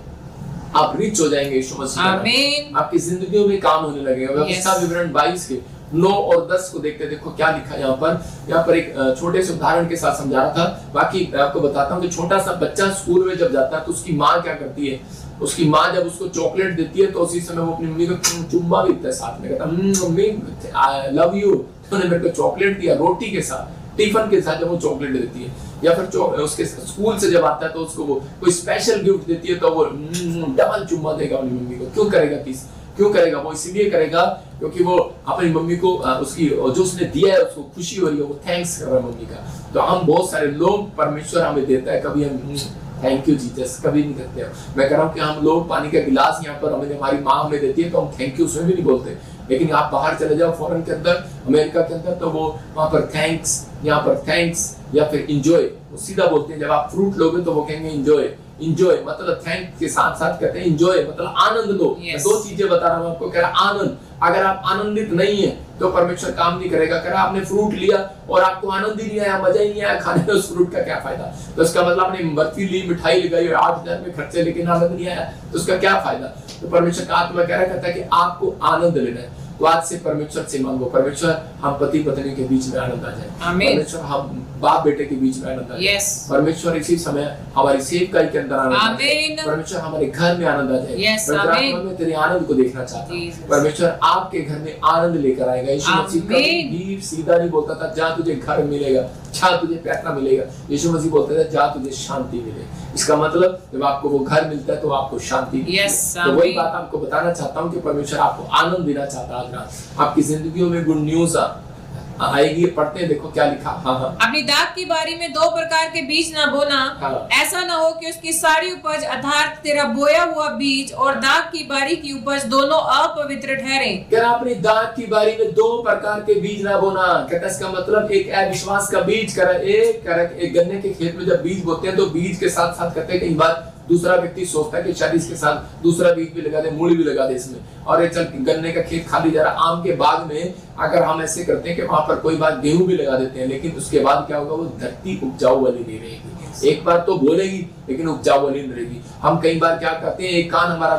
आप रिच हो जाएंगे यीशु मसीह। आपकी जिंदगियों में काम होने लगेगा। व्यवस्था विवरण 22 के 9 और 10 को देखते, देखो क्या लिखा है यहाँ पर एक छोटे से उदाहरण के साथ समझा रहा था। बाकी मैं आपको बताता हूँ कि छोटा सा बच्चा स्कूल में जब जाता है तो उसकी माँ क्या करती है, उसकी माँ जब उसको चॉकलेट देती है तो उसी समय वो अपनी मम्मी को चुम्मा भी देता है, साथ में कहता मम्मी आई लव यू, तूने मेरे को चॉकलेट दिया, रोटी के साथ, टिफिन के साथ जब वो चॉकलेट देती है, या फिर उसके स्कूल से जब आता है तो उसको वो कोई स्पेशल गिफ्ट देती है तो वो डबल चुम्मा देगा अपनी मम्मी को। क्यों करेगा? क्यों करेगा? वो इसलिए करेगा क्योंकि वो अपनी मम्मी को उसकी जो उसने दिया है उसको खुशी हो रही है, वो थैंक्स कर रहा है मम्मी का। तो हम बहुत सारे लोग, परमेश्वर हमें देता है, कभी हम थैंक यू जीसस कभी नहीं करते हैं। मैं कह रहा हूँ कि हम लोग पानी का गिलास यहाँ पर हमारी माँ हमें देती है तो हम थैंक यू उसमें भी नहीं बोलते, लेकिन आप बाहर चले जाओ फॉरेन के अंदर, अमेरिका के अंदर, तो वो वहाँ पर थैंक्स, यहाँ पर थैंक्स या फिर इंजॉय, वो सीधा बोलते हैं। जब आप फ्रूट लोगे तो वो कहेंगे इंजॉय। इंजॉय मतलब थैंक के साथ साथ कहते हैं इंजॉय मतलब आनंद लो। दो चीजें बता रहा हूँ आपको, कह रहा आनंद। अगर आप आनंदित नहीं है तो परमेश्वर काम नहीं करेगा। कह रहा आपने फ्रूट लिया और आपको आनंद ही नहीं आया, मजा ही नहीं आया खाने में, उस फ्रूट का क्या फायदा? तो इसका मतलब आपने बर्फी ली, मिठाई लगाई, 8,000 में खर्चे, लेकिन आनंद नहीं आया, तो उसका क्या फायदा? तो परमेश्वर का आत्मा कह रहा कहता है कि आपको आनंद लेना है, तो आज से परमेश्वर से मांगो, परमेश्वर हम पति पत्नी के बीच में आनंद आ जाए, परमेश्वर हम बाप बेटे के बीच में आनंद आ जाए, परमेश्वर इसी समय हमारी सेवकाई के अंदर आनंद आ जाए, परमेश्वर हमारे घर में आनंद आ जाए। मैं तेरे आनंद को देखना चाहता हूँ। परमेश्वर आपके घर में आनंद लेकर आएगा। यीशु मसीह कभी सीधा नहीं बोलता था जहाँ तुझे घर मिलेगा, जहाँ तुझे पैसा मिलेगा। यीशु मसीह बोलता था जहाँ तुझे शांति मिले। इसका मतलब जब आपको वो घर मिलता है तो आपको शांति मिलती है। तो वही बात आपको बताना चाहता हूँ कि परमेश्वर आपको आनंद देना चाहता है। आपकी जिंदगियों में गुड न्यूज आएगी, पढ़ते हैं, देखो क्या लिखा। हाँ हाँ, अपनी दाख की बारी में 2 प्रकार के बीज न बोना, हाँ। ऐसा न हो कि उसकी सारी उपज अर्थात तेरा बोया हुआ बीज और दाख की बारी की उपज दोनों अपवित्र ठहरे। क्या अपनी दाख की बारी में 2 प्रकार के बीज ना बोना, कहता इसका मतलब एक अविश्वास का बीज एक गन्ने के खेत में जब बीज बोते हैं तो बीज के साथ साथ कहते हैं कई बार दूसरा व्यक्ति सोचता है कि शायद इसके साथ दूसरा बीज भी लगा दे, मूली भी लगा दे इसमें, और ये चल गन्ने का खेत खाली जा रहा। आम के बाग में अगर हम ऐसे करते हैं कि वहां पर कोई बार गेहूं भी लगा देते हैं, लेकिन उसके बाद क्या होगा, वो धरती उपजाऊ वाली नहीं रहेगी। एक बार तो बोलेगी लेकिन उपजाऊ वाली नहीं रहेगी। हम कई बार क्या करते हैं, एक कान हमारा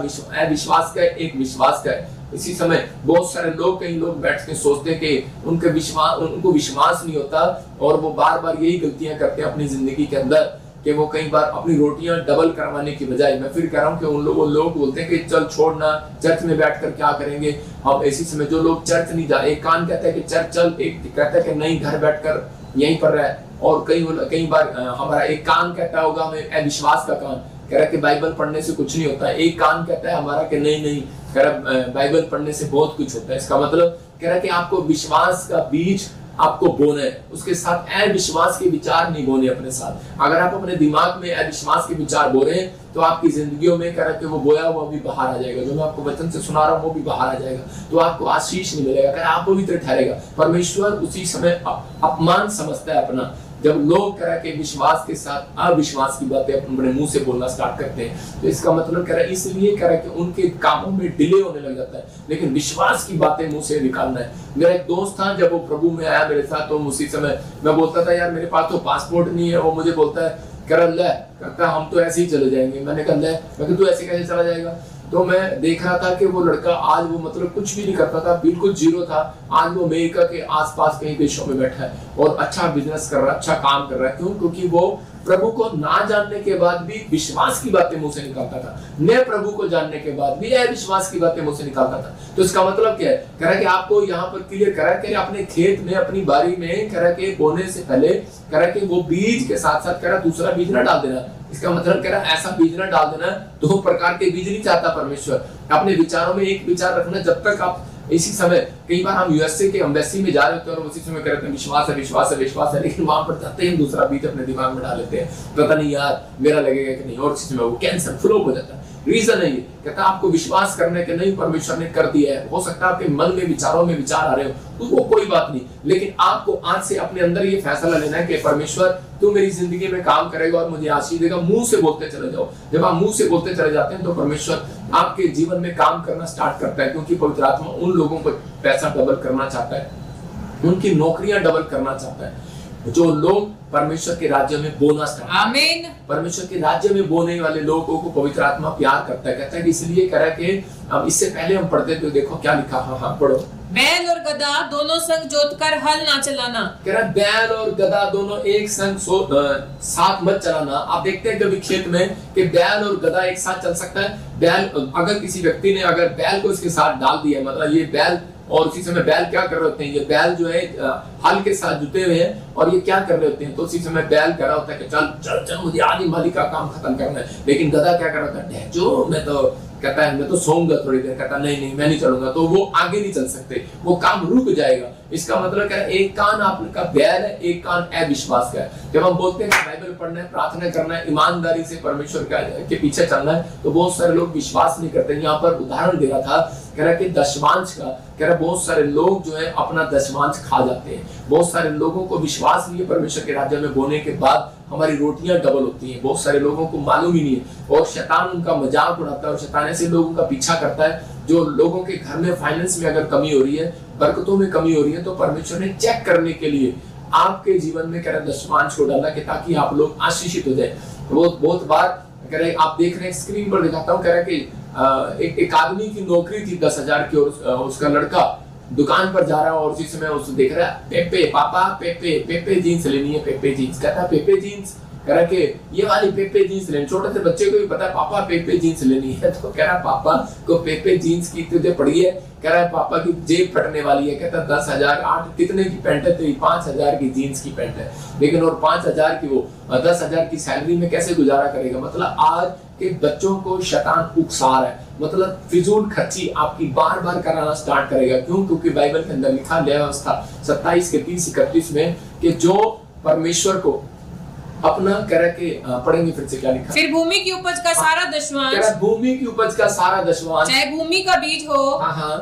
विश्वास का है, एक विश्वास का है। इसी समय बहुत सारे लोग, कई लोग बैठ के सोचते हैं कि उनको विश्वास नहीं होता, और वो बार बार यही गलतियां करते हैं अपनी जिंदगी के अंदर कि वो कई बार अपनी रोटियां डबल करवाने की बजाय, मैं फिर कह रहा हूं कि उन लोग बोलते हैं कि चल छोड़ना, चर्च में बैठकर क्या करेंगे हम। इसी समय जो लोग चर्च नहीं जा, एक कान कहता है कि चर्च चल, एक कहता है कि नहीं घर बैठकर यहीं पर रह, और कई बार हमारा एक कान कहता होगा हमें अविश्वास का कान, कह रहा है कि बाइबल पढ़ने से कुछ नहीं होता है। एक कान कहता है हमारा कि नहीं कह रहा बाइबल पढ़ने से बहुत कुछ होता है। इसका मतलब कह रहा है कि आपको विश्वास का बीज आपको बोना है, उसके साथ अविश्वास के विचार नहीं बोने अपने साथ। अगर आप अपने दिमाग में अविश्वास के विचार बो रहे हैं तो आपकी जिंदगियों में कह रहा है कि वो बोया हुआ भी बाहर आ जाएगा, जो मैं आपको वचन से सुना रहा हूँ वो भी बाहर आ जाएगा, तो आपको आशीष नहीं मिलेगा, कह रहा आप पवित्र ठहरेगा। परमेश्वर उसी समय अपमान समझता है अपना, जब लोग कह रहा कि विश्वास के साथ अविश्वास की बातें अपने मुंह से बोलना स्टार्ट करते हैं। तो इसका मतलब कह रहा है इसलिए कह रहा है कि उनके कामों में डिले होने लग जाता है, लेकिन विश्वास की बातें मुंह से निकालना है। मेरा एक दोस्त था, जब वो प्रभु में आया मेरे साथ, तो उसी समय मैं बोलता था यार मेरे पास तो पासपोर्ट नहीं है, वो मुझे बोलता है कहता हम तो ऐसे ही चले जाएंगे। मैंने कहा तू ऐसे कैसे चला जाएगा। तो मैं देख रहा था कि वो लड़का आज वो मतलब कुछ भी नहीं करता था, बिल्कुल जीरो था। आज वो अमेरिका के आसपास कई देशों में बैठा है और अच्छा बिजनेस कर रहा है, अच्छा काम कर रहा है। क्यों? क्योंकि वो प्रभु को ना जानने के बाद भी विश्वास की बातें मुंह से निकालता था, न प्रभु को जानने के बाद भी अविश्वास की बातें मुंह से निकालता था। तो इसका मतलब क्या है, कह रहा है कि आपको यहाँ पर क्लियर करा कि अपने खेत में, अपनी बारी में कह रहा कि बोने से पहले कह रहा कि वो बीज के साथ साथ कह रहा दूसरा बीज ना डाल देना। इसका मतलब कह रहा ऐसा बीज ना डाल देना, 2 प्रकार के बीज नहीं चाहता परमेश्वर। अपने विचारों में एक विचार रखना। जब तक आप इसी समय, कई बार हम यूएसए के एम्बेसी में जा रहे होते हैं और उसी समय कहते हैं विश्वास है विश्वास है विश्वास है, लेकिन वहां पर जाते ही हम दूसरा बीज अपने दिमाग में डाल लेते हैं, पता नहीं यार मेरा लगेगा कि नहीं, और इसी समय वो कैंसर फ्लो हो जाता है। रीजन है ये, कहता है आपको विश्वास करने के नहीं परमेश्वर ने कर दिया है। हो सकता है आपके मन में विचारों में विचार आ रहे हो, तो वो कोई बात नहीं, लेकिन आपको आज से अपने अंदर ये फैसला लेना है कि परमेश्वर तू मेरी जिंदगी में काम करेगा और मुझे आशीष देगा। मुंह से बोलते चले जाओ। जब आप मुंह से बोलते चले जाते हैं तो परमेश्वर आपके जीवन में काम करना स्टार्ट करता है, क्योंकि पवित्र आत्मा उन लोगों को पैसा डबल करना चाहता है, उनकी नौकरियां डबल करना चाहता है जो लोग परमेश्वर के राज्य में बोना स्टार्ट। आमीन। परमेश्वर के राज्य में बोने वाले लोगों को पवित्र आत्मा प्यार करता है। कहता है कि इसलिए कह रहा है कि अब इससे पहले हम पढ़ते थे, देखो क्या लिखा। हाँ पढ़ो। बैल और गधा दोनों संग जोतकर हल ना चलाना। कह रहा बैल और गधा दोनों एक संग साथ मत चलाना। आप देखते हैं कभी खेत में कि बैल और गधा एक साथ चल सकता है। बैल, अगर किसी व्यक्ति ने अगर बैल को इसके साथ डाल दिया, मतलब ये बैल, और उसी समय बैल क्या कर रहे होते हैं, ये बैल जो है हल के साथ जुटे हुए हैं और ये क्या कर रहे होते हैं, तो उसी समय बैल कह रहा होता है कि चल चल चल मुझे आदि माली का काम खत्म करना है। लेकिन गधा क्या कर रहा होता है, जो मैं तो कहता है मैं तो सोऊंगा थोड़ी देर, कहता नहीं मैं नहीं चलूंगा, तो वो आगे नहीं चल सकते, वो काम रुक जाएगा। इसका मतलब क्या है, एक कान आपका बैल है, एक कान अविश्वास का है। जब हम बोलते हैं बाइबल पढ़ना है, प्रार्थना करना है, ईमानदारी से परमेश्वर के पीछे चलना है, तो बहुत सारे लोग विश्वास नहीं करते। यहाँ पर उदाहरण दे रहा था, कह रहा कि दशमांश का, कह रहा बहुत सारे लोग जो है अपना दशमांश खा जाते हैं। बहुत सारे लोगों को विश्वास नहीं है परमेश्वर के राज्य में बोने के बाद हमारी रोटियां डबल होती हैं। बहुत सारे लोगों को मालूम ही नहीं है और शैतान उनका मजाक उड़ाता है और शैतान ऐसे लोगों का पीछा करता है जो लोगों के घर में फाइनेंस में अगर कमी हो रही है, बरकतों में कमी हो रही है, तो परमेश्वर ने चेक करने के लिए आपके जीवन में कह रहा दशमांश को डाला कि ताकि आप लोग आशीषित हो जाए। वो बहुत बार कह रहे, आप देख रहे हैं स्क्रीन पर दिखाता हूँ, कह रहा कि एक आदमी की नौकरी थी 10,000 की और उसका लड़का दुकान पर जा रहा है और उसी समय उसे देख रहा है पेपे पापा पेपे जीन्स लेनी है, पेपे जीन्स। कहता है पेपे जीन्स, कह रहा कि ये वाली पेपे जीन्स लेनी, छोटे से बच्चे को भी पता है पापा पेपे जीन्स लेनी है, तो कह रहा पापा को पेपे जीन्स की तुझे पड़ी है, कह रहा है पापा की जेब फटने वाली है, कहता 10,000 8 कितने की पैंट है, तो 5,000 की जीन्स की पैंट है, लेकिन और 5,000 की वो 10,000 की सैलरी में कैसे गुजारा करेगा। मतलब आज के बच्चों को शैतान उकसा रहा है, मतलब फिजूल खर्ची आपकी बार बार कराना स्टार्ट करेगा। क्यों? क्योंकि बाइबल के अंदर लिखा न्याय व्यवस्था 27 के 30-31 में कि जो परमेश्वर को अपना कह रहा कि पढ़ेंगे फिर से क्या लिखा, फिर भूमि की उपज का सारा दशमांश, भूमि की उपज का सारा दशमांश, चाहे भूमि का बीज हो,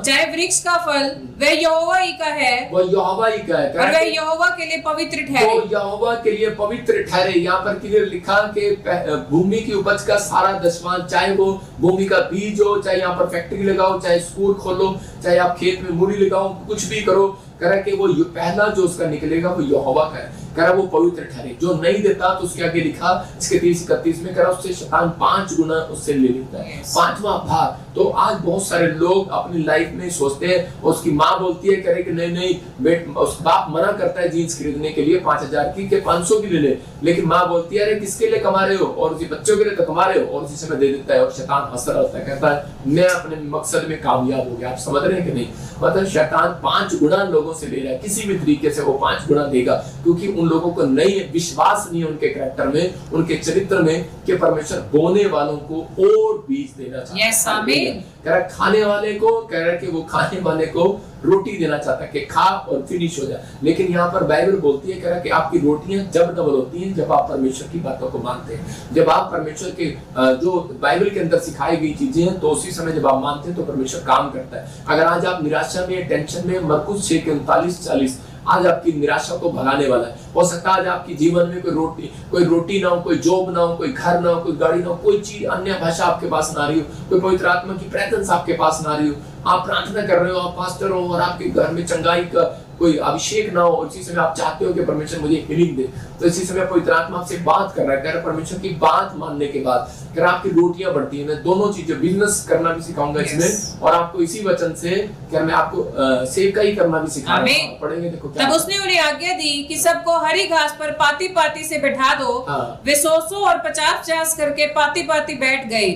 चाहे वृक्ष का फल, वह यहोवा ही का है, वह यहोवा ही का है, और वह यहोवा के लिए पवित्र ठहरे, वो यहोवा के लिए पवित्र ठहरे। यहाँ पर क्लियर लिखा कि भूमि की उपज का सारा दशमांश, चाहे वो भूमि का बीज हो, चाहे यहाँ पर फैक्ट्री लगाओ, चाहे स्कूल खोलो, चाहे आप खेत में मूली लगाओ, कुछ भी करो, कह रहा कि वो पहला जो उसका निकलेगा वो यहोवा का है, कह रहा वो पवित्र ठहरे। जो नहीं देता तो उसके आगे लिखा इसके 30-31 में, कह रहा उससे शैतान 5 गुना उससे ले लेता है, 5वां भाग। तो आज बहुत सारे लोग अपनी लाइफ में सोचते हैं, उसकी माँ बोलती है, कह रहे कि नहीं बेट, उस बाप मना करता है जीन्स खरीदने के लिए 5,000 की के 500 की ले ले, लेकिन माँ बोलती है अरे किसके लिए कमा रहे हो, और उसी बच्चों के लिए तो कमा रहे हो, और उसी समय दे देता है, और शैतान हंस रहा होता है, कहता है मैं अपने मकसद में कामयाब हो गया। आप समझ रहे हैं कि नहीं? मतलब शैतान 5 गुना लोगों से ले रहा है, किसी भी तरीके से वो 5 गुना देगा, क्योंकि उन लोगों को नहीं विश्वास नहीं है उनके कैरेक्टर में, उनके चरित्र में, कि परमेश्वर बोने वालों को और बीज देना चाहता है। कह रहा खाने वाले को, कह रहा कि वो खाने वाले को रोटी देना चाहता है कि खा और फिनिश हो जाए, लेकिन यहाँ पर बाइबल बोलती है, कह रहा कि आपकी रोटियां जब डबल होती हैं जब आप परमेश्वर की बातों को मानते हैं, जब आप परमेश्वर के जो बाइबल के अंदर सिखाई गई चीजें हैं, तो उसी समय जब आप मानते हैं तो परमेश्वर काम करता है। अगर आज आप निराशा में, टेंशन में, मरकुस 6 के 39-40 आज आपकी निराशा को भगाने वाला है। हो सकता है आज आपके जीवन में कोई रोटी ना हो, कोई जॉब ना हो, कोई घर ना हो, कोई गाड़ी ना हो, कोई चीज अन्य भाषा आपके पास ना रही हो, कोई पवित्र आत्मा की प्रेजेंस आपके पास ना रही हो, आप प्रार्थना कर रहे हो, आप पास्टर हो, और आपके घर में चंगाई का कोई अभिषेक ना हो, इसी समय आप चाहते हो कि परमेश्वर मुझे हीलिंग दे, तो इसी समय पवित्र आत्मा आपसे बात कर रहा है। कह परमेश्वर की बात मानने के बाद अगर आपकी रोटियां बढ़ती है, मैं दोनों चीजें बिजनेस करना भी सिखाऊंगा इसमें, और आपको इसी वचन से क्या मैं आपको सेवकाई करना भी सिखाऊंगा। पढ़ेंगे देखो क्या। तब उसने उन्हें आज्ञा दी कि सबको हरी घास पर पाती पाती से बैठा दो। वे 100 और 50 करके पाती पाती बैठ गए।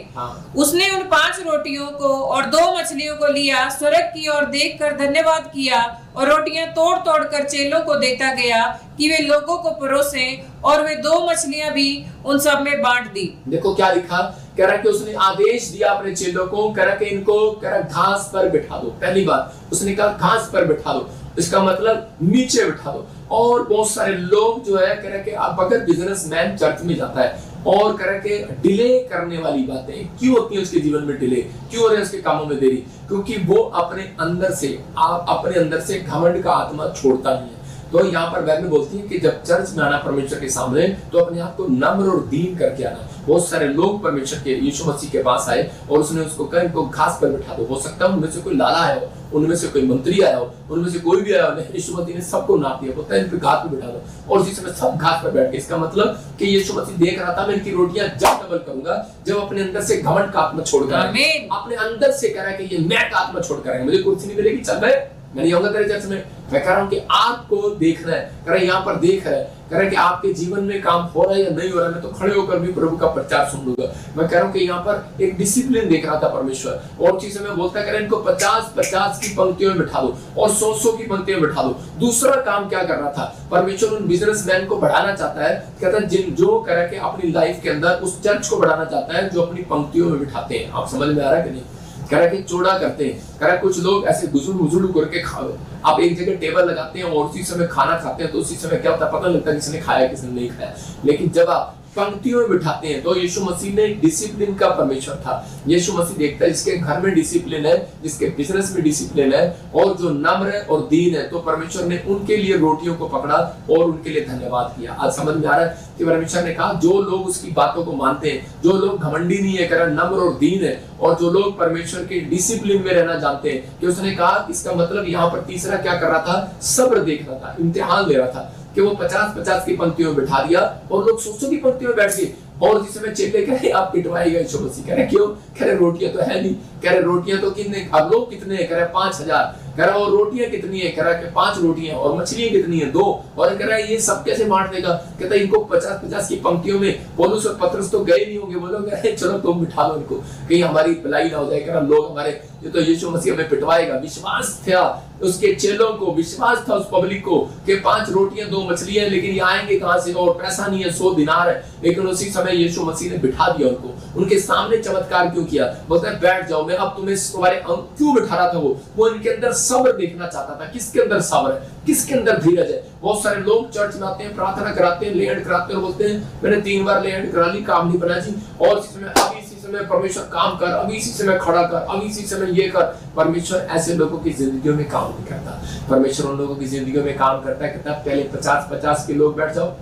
उसने उन 5 रोटियों को और 2 मछलियों को लिया, स्वर्ग की ओर देखकर धन्यवाद किया और रोटियां तोड़ तोड़ कर चेलों को देता गया कि वे लोगों को परोसे, और वे 2 मछलियां भी उन सब में बांट दी। देखो क्या लिखा, कह रहा कि उसने आदेश दिया अपने चेलों को, कह रहा कि इनको कह रहा घास पर बिठा दो। पहली बात उसने कहा घास पर बिठा दो, इसका मतलब नीचे बिठा दो। और बहुत सारे लोग जो है कह रहा कि आप अगर बिजनेसमैन चर्च में जाता है और कह रहा कि डिले करने वाली बातें क्यों होती है उसके जीवन में, डिले क्यों हो रहे हैं उसके कामों में देरी, क्योंकि वो अपने अंदर से घमंड का आत्मा छोड़ता नहीं है। तो यहाँ पर बाइबल बोलती है कि जब चर्च में आना परमेश्वर के सामने, तो अपने आप को नम्र और दीन करके आना। बहुत सारे लोग परमेश्वर के यीशु मसीह के पास आए और उसने उसको कहा इनको घास पर बिठा दो। हो सकता है उनमें से कोई लाला आया हो, उनमें से कोई मंत्री आया हो, उनमें से कोई भी आया हो, यीशु मसीह ने सबको नाप दिया, बोलता है इन पे घास पर बिठा दो, और उसी समय सब घास पर बैठ गए। इसका मतलब कि यीशु मसीह देख रहा था मैं इनकी रोटियां जब डबल करूंगा जब अपने अंदर से घमंड का आत्मा छोड़कर, अपने अंदर से कह रहा है कि ये मैं का आत्मा छोड़कर आएगा, मुझे कुर्सी नहीं मिलेगी, चल मैं नहीं आऊंगा तेरे चर्च में। मैं कह रहा हूं कि आपको देखना है, कह रहा है यहाँ पर देख रहा है, कह रहा है कि आपके जीवन में काम हो रहा है या नहीं हो रहा है, मैं तो खड़े होकर भी प्रभु का प्रचार सुन लूंगा। मैं कह रहा हूं कि यहाँ पर एक डिसिप्लिन देख रहा था परमेश्वर, और चीज में बोलता है इनको 50-50 की पंक्तियों में बिठा दो और 100-100 की पंक्तियों में बिठा दो। दूसरा काम क्या कर रहा था परमेश्वर, उन बिजनेसमैन को बढ़ाना चाहता है, कहता है जो कह रहा है कि अपनी लाइफ के अंदर उस चर्च को बढ़ाना चाहता है जो अपनी पंक्तियों में बिठाते हैं। आप समझ में आ रहा है कि नहीं? कह रहा है कि चौड़ा करते हैं, कह रहा है कुछ लोग ऐसे गुजुल करके खाओ, आप एक जगह टेबल लगाते हैं और उसी समय खाना खाते हैं, तो उसी समय क्या होता है पता लगता है किसने खाया किसने नहीं खाया। लेकिन जब आप पंक्तियों में बिठाते हैं, तो यीशु मसीह ने डिसिप्लिन का परमेश्वर था। यीशु मसीह देखता है जिसके घर में डिसिप्लिन है, जिसके बिजनेस में डिसिप्लिन है, और जो नम्र है और दीन है, तो परमेश्वर ने उनके लिए रोटियों को पकड़ा और उनके लिए धन्यवाद किया। आज समझ में आ रहा है कि परमेश्वर ने कहा जो लोग उसकी बातों को मानते हैं, जो लोग घमंडी नहीं है, कह रहा नम्र और दीन है, और जो लोग परमेश्वर के डिसिप्लिन में रहना जानते हैं, कि उसने कहा इसका मतलब यहाँ पर तीसरा क्या कर रहा था, सब्र देख रहा था, इम्तिहान ले रहा था, कि वो 50-50 की पंक्तियों में बिठा दिया और लोग 100-100 की पंक्तियों में बैठ गए। और जिस समय चेले कह रहे आप पिटवाएगा यीशु मसीह, कह रहे क्यों, कह रहे रोटियां तो है नहीं, कह रहे रोटियां तो कितने, अब लोग कितने, कह रहे 5,000, कह रहा और रोटियां कितनी है, कह रहा कि 5 रोटियां, और मछलियां कितनी है 2, और कह रहा है ये सब कैसे बांट देगा, कहता है इनको 50-50 की पंक्तियों में। पौलुस और पतरस तो गए नहीं होंगे, वो लोग कह रहे चलो तुम बिठा लो इनको, कहीं हमारी भलाई ना हो जाए, कह रहा लोग हमारे ये तो यीशु मसीह हमें पिटवाएगा। विश्वास था उसके चेलों को, विश्वास था उस पब्लिक को कि 5 रोटियां 2 मछलियां, लेकिन ये आएंगे कहां से, और पैसा नहीं है, 100 दिनार है। लेकिन उसी समय यीशु मसीह ने बिठा दिया उनको, उनके सामने चमत्कार क्यों किया, बोलता है बैठ जाओ, मैं अब तुम्हें तुम्हारे क्यों बिठा रहा था, वो इनके अंदर सब्र देखना चाहता था। किसके अंदर सब्र है, किसके अंदर धीरज है। बहुत सारे लोग चर्च में आते हैं, प्रार्थना कराते हैं, लेंड कराते हैं, और बोलते हैं मैंने 3 बार लेंड करा ली, काम नहीं बना जी, और इसी समय अभी इसी समय परमेश्वर काम कर, अभी इसी समय खड़ा कर, अभी इसी समय ये कर। परमेश्वर ऐसे लोगों की जिंदगियों में काम नहीं करता। परमेश्वर उन लोगों की जिंदगियों में काम करता है, कहता है पहले 50-50 के लोग बैठ जाओ,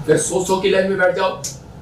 फिर 100-100 की लाइन में बैठ जाओ,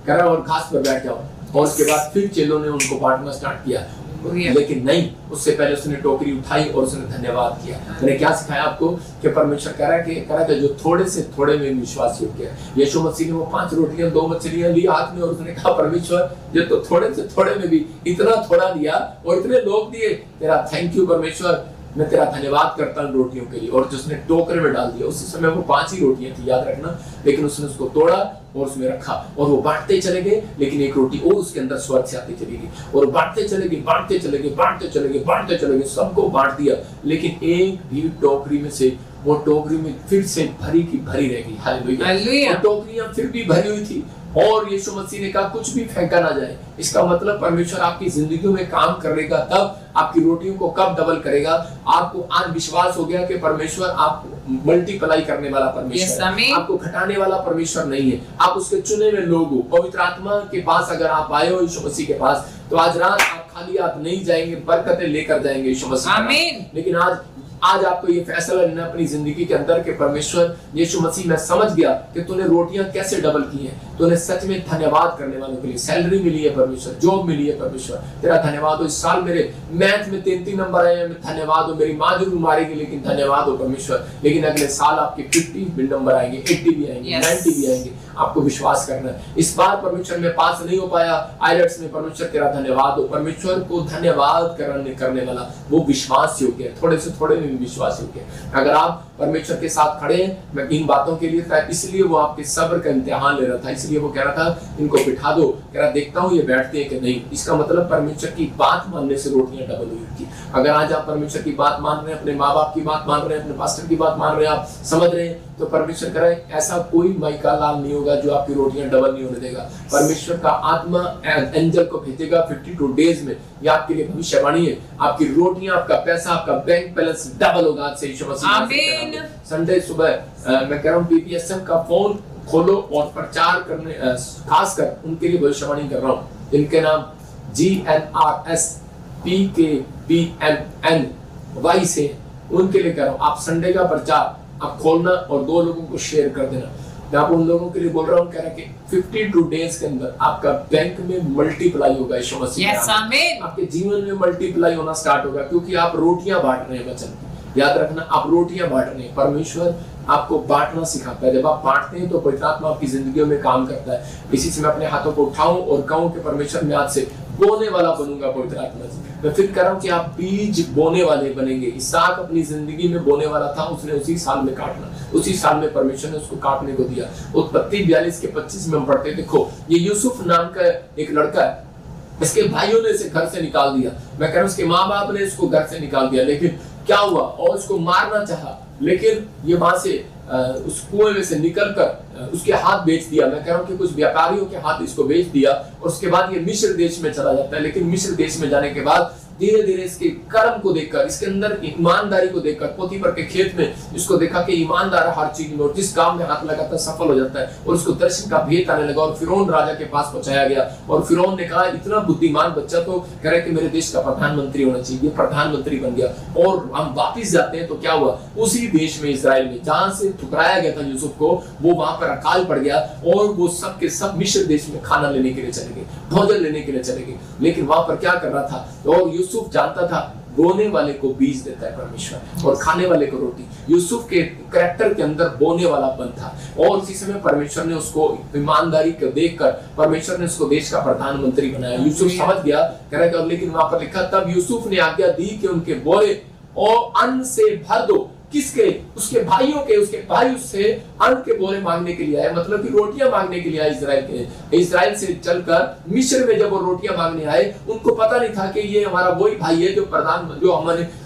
कह रहा और घास पर बैठ जाओ, और उसके बाद फिर चेलों ने उनको बांटना स्टार्ट किया। लेकिन नहीं, उससे पहले उसने टोकरी उठाई और उसने धन्यवाद किया। मैंने क्या सिखाया आपको कि परमेश्वर कह रहा है कि जो थोड़े से थोड़े में विश्वास योग्य है। यीशु मसीह ने वो 5 रोटियां 2 मछलियां ली हाथ में, और उसने कहा परमेश्वर ये तो थोड़े से थोड़े में भी इतना थोड़ा दिया और इतने लोग दिए, तेरा थैंक यू परमेश्वर, मैं तेरा धन्यवाद करता हूँ रोटियों के लिए। और जिसने टोकरे में डाल दिया, उसी समय वो 5 ही रोटियां थी, याद रखना, लेकिन उसने उसको तोड़ा और उसमें रखा, और वो बांटते चले गए। लेकिन एक रोटी और उसके अंदर स्वर्ग से आती चली गई, और बांटते चले गए, बांटते चले गए, बांटते चले गए, बांटते चले गए, सबको बांट दिया। लेकिन एक भी टोकरी में से, वो टोकरी में फिर से भरी की भरी रह गई। हालेलुया। टोकरियां फिर भी भरी हुई थी, और यीशु मसीह ने कहा कुछ भी फेंका ना जाए। इसका मतलब परमेश्वर आपकी जिंदगियों में काम करेगा, तब आपकी रोटियों को कब डबल करेगा। आपको आज विश्वास हो गया कि परमेश्वर आपको मल्टीप्लाई करने वाला परमेश्वर है, आपको घटाने वाला परमेश्वर नहीं है। आप उसके चुने हुए लोग हो। पवित्र आत्मा के पास अगर आप आए हो यीशु मसीह के पास, तो आज रात आप खाली हाथ नहीं जाएंगे, बरकतें लेकर जाएंगे यीशु मसीह। लेकिन आज आपको ये फैसला लेना अपनी जिंदगी के अंदर कि परमेश्वर यीशु मसीह, मैं समझ गया कि तूने रोटियां कैसे डबल की हैं, तूने सच में धन्यवाद करने वालों के लिए सैलरी मिली है परमेश्वर, जॉब मिली है परमेश्वर, तेरा धन्यवाद हो। इस साल मेरे मैथ में 3 नंबर आए हैं, धन्यवाद हो। मेरी माँ जरूर मारेगी, लेकिन धन्यवाद हो परमेश्वर। लेकिन अगले साल आपके 50 नंबर आएंगे, 80 भी आएंगे, 90 भी आएंगे। आपको विश्वास करना है। इस बार परमेश्वर में पास नहीं हो पाया आईलेट्स में, परमेश्वर तेरा धन्यवाद हो। परमेश्वर को धन्यवाद करने वाला वो विश्वास योग्य है, थोड़े से थोड़े में भी विश्वास योग्य है। अगर आप परमेश्वर के साथ खड़े हैं, मैं इन बातों के लिए था, इसलिए वो आपके सब्र का इम्तिहान ले रहा था, इसलिए वो कह रहा था इनको बिठा दो, कह रहा देखता हूँ ये बैठते हैं कि नहीं। इसका मतलब परमेश्वर की बात मानने से रोटियां डबल हुई थी। अगर आज आप परमेश्वर की बात मान रहे हैं, अपने माँ बाप की बात मान रहे हैं, अपने पास्टर की बात मान रहे हैं, आप समझ रहे हैं, तो परमेश्वर कह रहा है ऐसा कोई माइका लाल नहीं होगा जो आपकी रोटियां डबल नहीं होने देगा। परमेश्वर का आत्मा एंजल को भेजेगा 52 डेज में। ये आपके लिए भविष्यवाणी है। आपकी रोटियां, आपका पैसा, आपका बैंक बैलेंस डबल होगा आज से यीशु मसीह। आमीन। संडे सुबह मैं कह रहा हूँ पीपीएसएम का फोन खोलो और प्रचार करने, खासकर उनके लिए भविष्यवाणी कर रहा हूँ जिनके नाम GNRS PKBMN Y से, उनके लिए कर रहा हूँ। आप संडे का प्रचार आप खोलना और 2 लोगों को शेयर कर देना। मैं आप उन लोगों के लिए बोल रहा हूँ, कह रहा कि 52 डेज के अंदर आपका बैंक में मल्टीप्लाई होगा यीशु मसीह। आपके जीवन में मल्टीप्लाई होना स्टार्ट होगा, क्योंकि आप रोटियां बांट रहे हैं। वचन याद रखना, आप रोटियां बांट रहे हैं। परमेश्वर आपको बांटना सिखाता है। जब आप बांटते हैं तो पवित्र आत्मा आपकी जिंदगियों में काम करता है। इसी से मैं अपने हाथों को उठाऊं और कहूं कि परमेश्वर मैं आज से बोने वाला बनूंगा। पवित्र आत्मा से मैं फिर कह रहा हूं कि आप बीज बोने वाले बनेंगे। इसहाक अपनी जिंदगी में बोने वाला था, उसने उसी साल में काटना, उसी साल में परमेश्वर ने उसको काटने को दिया। उत्पत्ति 42 के 25 में हम पढ़ते, देखो ये यूसुफ नाम का एक लड़का है, इसके भाइयों ने इसे घर से निकाल दिया। मैं कह रहा हूं उसके माँ बाप ने इसको घर से निकाल दिया, लेकिन क्या हुआ, और उसको मारना चाहा, लेकिन ये वहां से उस कुएं में से निकलकर उसके हाथ बेच दिया। मैं कह रहा हूँ कि कुछ व्यापारियों के हाथ इसको बेच दिया, और उसके बाद ये मिस्र देश में चला जाता है। लेकिन मिस्र देश में जाने के बाद धीरे धीरे इसके कर्म को देखकर, इसके अंदर ईमानदारी को देखकर, पोतीफर के खेत में इसको देखा कि ईमानदार हर चीज में, और जिस काम में हाथ लगाता है सफल हो जाता है, और उसको दर्शन का भेद आने लगा, और फिरौन राजा के पास पहुंचाया गया। और फिरौन ने कहा इतना बुद्धिमान बच्चा तो कह रहे कि मेरे देश का प्रधानमंत्री होना चाहिए, ये प्रधानमंत्री बन गया। और हम वापिस जाते हैं तो क्या हुआ, उसी देश में इस्राएल में जहां से ठुकराया गया था यूसुफ को, वो वहां पर अकाल पड़ गया, और वो सब के सब मिस्र देश में खाना लेने के लिए चले गए, भोजन लेने के लिए चले गए। लेकिन वहां पर क्या कर रहा था, और यूसुफ जानता था बोने वाले को बीज देता है परमेश्वर, और खाने वाले को रोटी। यूसुफ के कैरेक्टर के अंदर बोने वालापन था, और उसी समय परमेश्वर ने उसको ईमानदारी को देखकर परमेश्वर ने उसको देश का प्रधानमंत्री बनाया। यूसुफ समझ गया, कह रहा है, लेकिन वहां पर लिखा तब यूसुफ ने आज्ञा दी कि उनके बोरे और अन्न से भर दो। किसके? उसके भाइयों के। उसके भाई उससे अन्न के बोरे मांगने के लिए आए, मतलब कि रोटियां मांगने के लिए आए इजराइल से चलकर मिस्र में। जब वो रोटियां मांगने आए, उनको पता नहीं था कि ये हमारा वही भाई है जो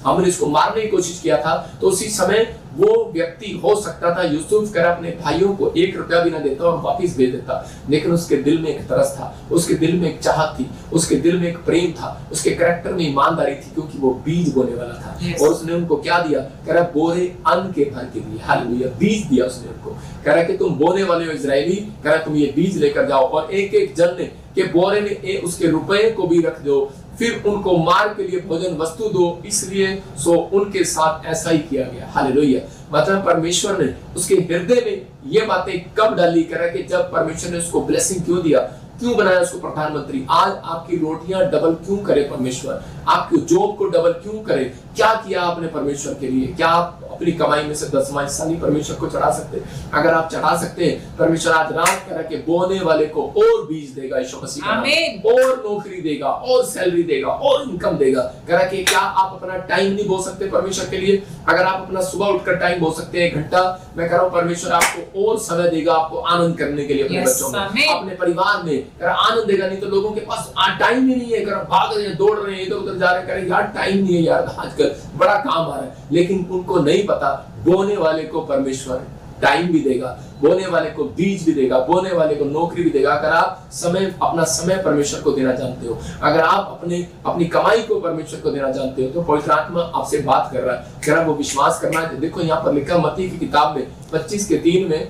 हमने इसको मारने की कोशिश किया था। तो उसी समय वो व्यक्ति हो सकता था यूसुफ कर अपने भाइयों को 1 रुपया भी ना देता और वापिस भेज देता, लेकिन उसके दिल में एक तरस था, उसके दिल में एक चाहत थी, उसके दिल में एक प्रेम था, उसके कैरेक्टर में ईमानदारी थी, क्योंकि वो बीज बोने वाला था। और उसने उनको क्या दिया? कह रहा बोरे अन्न के भर के लिए, हालेलुया, बीज दिया उसने उनको। कह रहा कि तुम बोने वाले हो इजरायली, कह रहा तुम ये बीज लेकर जाओ और एक एक जन के बोरे में उसके रुपए को भी रख दो, फिर उनको मार के लिए भोजन वस्तु दो। इसलिए सो उनके साथ ऐसा ही किया गया, हालेलुया। मतलब परमेश्वर ने उसके हृदय में ये बातें कब डाली? करा कि जब परमेश्वर ने उसको ब्लेसिंग क्यों दिया, क्यों बनाया उसको प्रधानमंत्री। आज आपकी रोटियां डबल क्यों करे परमेश्वर? आपकी जॉब को डबल क्यों करे? क्या किया आपने परमेश्वर के लिए? क्या आप अपनी कमाई में से 10वां हिस्सा नहीं परमेश्वर को चढ़ा सकते? अगर आप चढ़ा सकते हैं, परमेश्वर आज रात करा के बोने वाले को और बीज देगा, यीशु मसीह और नौकरी देगा, और सैलरी देगा, और इनकम देगा। करा के क्या आप अपना टाइम नहीं बो सकते परमेश्वर के लिए? अगर आप अपना सुबह उठकर टाइम बो सकते हैं 1 घंटा, मैं कह रहा हूं परमेश्वर आपको और समय देगा, आपको आनंद करने के लिए, अपने बच्चों में, अपने परिवार में आनंद देगा। नहीं तो लोगों के पास टाइम ही नहीं है, भाग रहे हैं, दौड़ रहे हैं, इधर उधर जा रहे हैं, यार टाइम नहीं है यार, आजकल बड़ा काम आ रहा है, लेकिन उनको नहीं पता बोने वाले को परमेश्वर टाइम भी देगा, बोने वाले को बीज भी देगा, बोने वाले को नौकरी भी देगा। अगर आप अपना समय परमेश्वर को देना जानते हो, अगर आप अपनी कमाई को परमेश्वर को देना जानते हो, तो पवित्र आत्मा आपसे बात कर रहा है, कह रहा है वो विश्वास करना है। देखो यहाँ पर लिखा मत्ती की किताब में 25:3 में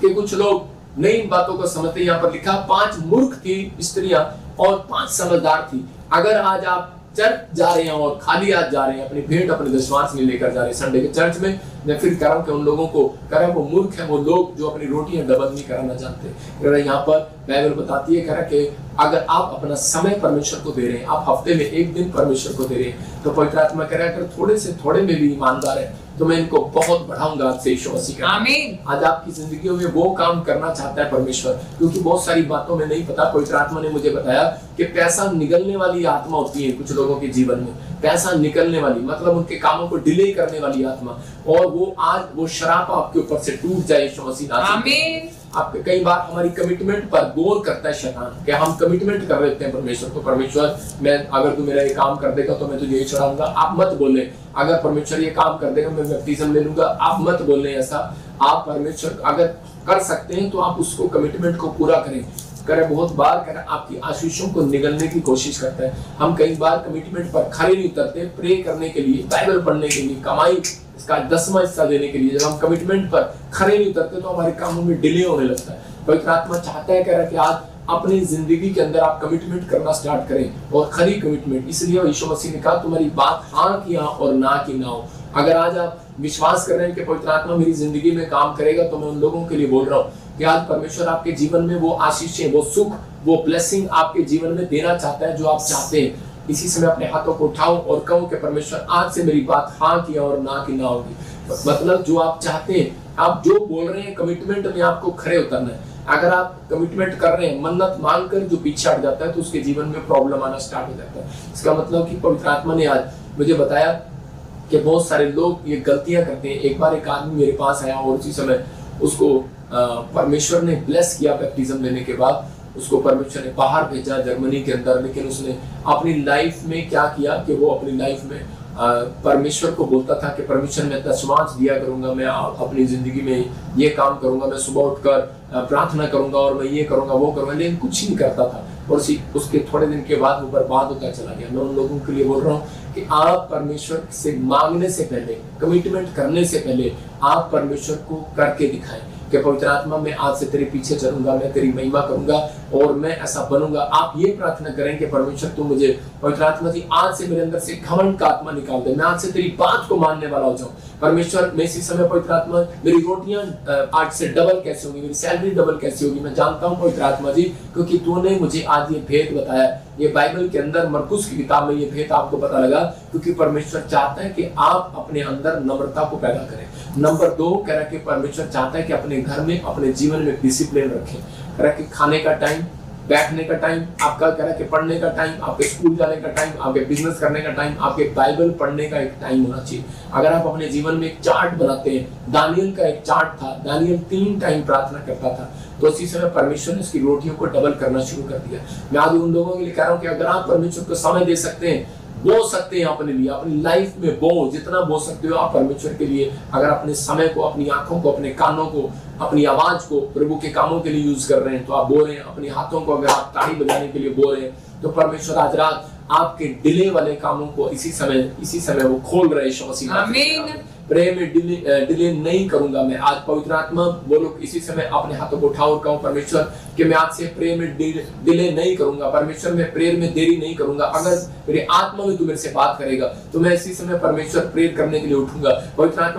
कि कुछ लोग नई इन बातों को समझते। यहाँ पर लिखा 5 मूर्ख थी स्त्रियां और 5 समझदार थी। अगर आज आप चर्च जा रहे हैं और खाली हाथ जा रहे हैं, अपनी भेंट अपने दशमांश नहीं लेकर जा रहे हैं संडे के चर्च में, मैं फिर कह रहा हूं कि उन लोगों को कह रहा है वो मूर्ख है, वो लोग जो अपनी रोटियां डबल नहीं कराना जानते। यहाँ पर बाइबल बताती है, कह रहा कि अगर आप अपना समय परमेश्वर को दे रहे हैं, आप हफ्ते में 1 दिन परमेश्वर को दे रहे हैं, तो पवित्र आत्मा कह रहा है अगर थोड़े से थोड़े में भी ईमानदार है तो मैं इनको बहुत बढ़ाऊंगा आपसे, यीशु मसीह का आमीन। आज आपकी जिंदगी में वो काम करना चाहता है परमेश्वर, क्योंकि बहुत सारी बातों में नहीं पता। पवित्र आत्मा ने मुझे बताया कि पैसा निगलने वाली आत्मा होती है कुछ लोगों के जीवन में, पैसा निकलने वाली, मतलब उनके कामों को डिले करने वाली आत्मा, और वो आज वो शराब आपके ऊपर से टूट जाए, यीशु मसीह आमीन। आपके कई बार हमारी कमिटमेंट पर गौर करता है शैतान, कि हम कमिटमेंट कर लेते हैं परमेश्वर को, परमेश्वर मैं अगर तू मेरा ये काम कर देगा तो मैं तुझे ये चढ़ाऊंगा, आप मत बोले। अगर परमेश्वर ये काम कर देगा मैं बैप्टिज्म ले लूंगा, आप मत बोलने ऐसा। आप परमेश्वर अगर कर सकते हैं तो आप उसको कमिटमेंट को पूरा करें। बहुत बार आपकी आशीषों को निगलने की कोशिश करता है। हम कई बार कमिटमेंट पर खड़े नहीं उतरते, प्रे करने के लिए, बाइबल पढ़ने के लिए, कमाई इसका 10वां हिस्सा देने के लिए। जब हम कमिटमेंट पर खड़े नहीं उतरते तो हमारे कामों में डिले होने लगता है। पवित्र आत्मा चाहता है, कह रहा है कि आज अपनी जिंदगी के अंदर आप कमिटमेंट करना स्टार्ट करें, और खरी कमिटमेंट। इसलिए यीशु मसीह ने कहा तुम्हारी बात हाँ की हाँ और ना की ना हो। अगर आज आप विश्वास कर रहे हैं कि पवित्र आत्मा मेरी जिंदगी में काम करेगा, तो मैं उन लोगों के लिए बोल रहा हूँ कि आज परमेश्वर आपके जीवन में वो आशीषें, वो सुख, वो ब्लेसिंग आपके जीवन में देना चाहता है जो आप चाहते हैं। इसी समय अपने हाथों को उठाओ और कहो कि परमेश्वर आज से मेरी बात हाँ की और ना की ना होगी। मतलब जो आप चाहते हैं, आप जो बोल रहे हैं, कमिटमेंट में आपको खड़े उतरना है। अगर आप कमिटमेंट कर रहे हैं, मन्नत मांगकर जो पीछे हट जाता है, तो उसके जीवन में प्रॉब्लम आना स्टार्ट हो जाता है। इसका मतलब कि पवित्र आत्मा ने आज मुझे बताया कि बहुत सारे लोग ये गलतियां करते हैं। एक बार एक आदमी मेरे पास आया और उसी समय उसको परमेश्वर ने ब्लेस किया बैप्टिज्म लेने के बाद, उसको परमेश्वर ने बाहर भेजा जर्मनी के अंदर, लेकिन उसने अपनी लाइफ में क्या किया कि वो अपनी लाइफ में परमेश्वर को बोलता था कि परमेश्वर मैं दशमांश दिया करूंगा, मैं अपनी जिंदगी में ये काम करूंगा, मैं सुबह उठकर प्रार्थना करूंगा और मैं ये करूंगा वो करूंगा, लेकिन कुछ नहीं करता था। और उसके थोड़े दिन के बाद वो बर्बाद होता चला गया। मैं उन लोगों के लिए बोल रहा हूँ कि आप परमेश्वर से मांगने से पहले, कमिटमेंट करने से पहले आप परमेश्वर को करके दिखाएं कि पवित्र आत्मा मैं आज से तेरे पीछे चलूंगा, मैं तेरी महिमा करूंगा और मैं ऐसा बनूंगा। आप ये प्रार्थना करें कि परमेश्वर तू मुझे, पवित्र आत्मा जी आज से मेरे अंदर से घमंड का आत्मा निकाल दे, मैं आज से तेरी बात को मानने वाला हो जाऊं। परमेश्वर मैं इसी समय पवित्र आत्मा मेरी रोटियां आज से डबल कैसे होगी, मेरी सैलरी डबल कैसे होगी, मैं जानता हूं पवित्र आत्मा जी, क्योंकि तूने मुझे आज ये भेद बताया। ये बाइबल के अंदर मरकुस की किताब में ये भेद आपको पता लगा, क्योंकि परमेश्वर चाहता है कि आप अपने अंदर नम्रता को पैदा करें। नंबर 2 कह रहा कि परमेश्वर चाहता है कि अपने घर में, अपने जीवन में डिसिप्लिन रखें। कह रहा कि खाने का टाइम बैठने का टाइम, आपका कह रहा है कि पढ़ने का टाइम, आपके स्कूल जाने का टाइम, आपके बिजनेस करने का टाइम, आपके बाइबल पढ़ने का एक टाइम होना चाहिए। अगर आप अपने जीवन में एक चार्ट बनाते हैं, दानियल का एक चार्ट था, दानियल 3 टाइम प्रार्थना करता था, तो उसी समय परमेश्वर ने उसकी रोटियों को डबल करना शुरू कर दिया। मैं आज उन लोगों के लिए कह रहा हूँ कि अगर आप परमेश्वर को समय दे सकते हैं, बो सकते हैं अपने लिए, अपनी लाइफ में बो, जितना बो सकते हो आप परमेश्वर के लिए। अगर अपने समय को, अपनी आंखों को, अपने कानों को, अपनी आवाज को प्रभु के कामों के लिए यूज कर रहे हैं तो आप बो रहे हैं। अपने हाथों को अगर आप ताड़ी बजाने के लिए बो रहे हैं तो परमेश्वर आज रात आपके डिले वाले कामों को इसी समय वो खोल रहे हैं। आमीन। प्रेम में डिले नहीं करूंगा मैं। आज पवित्र आत्मा बोलो इसी समय अपने हाथों को उठाओ और कहो परमेश्वर कि मैं आज से प्रेम में डिले नहीं करूंगा। परमेश्वर मैं प्रेयर में देरी नहीं करूंगा। अगर मेरे आत्मा में तू मेरे से बात करेगा तो मैं इसी समय परमेश्वर प्रेयर करने के लिए उठूंगा। पवित्र आत्मा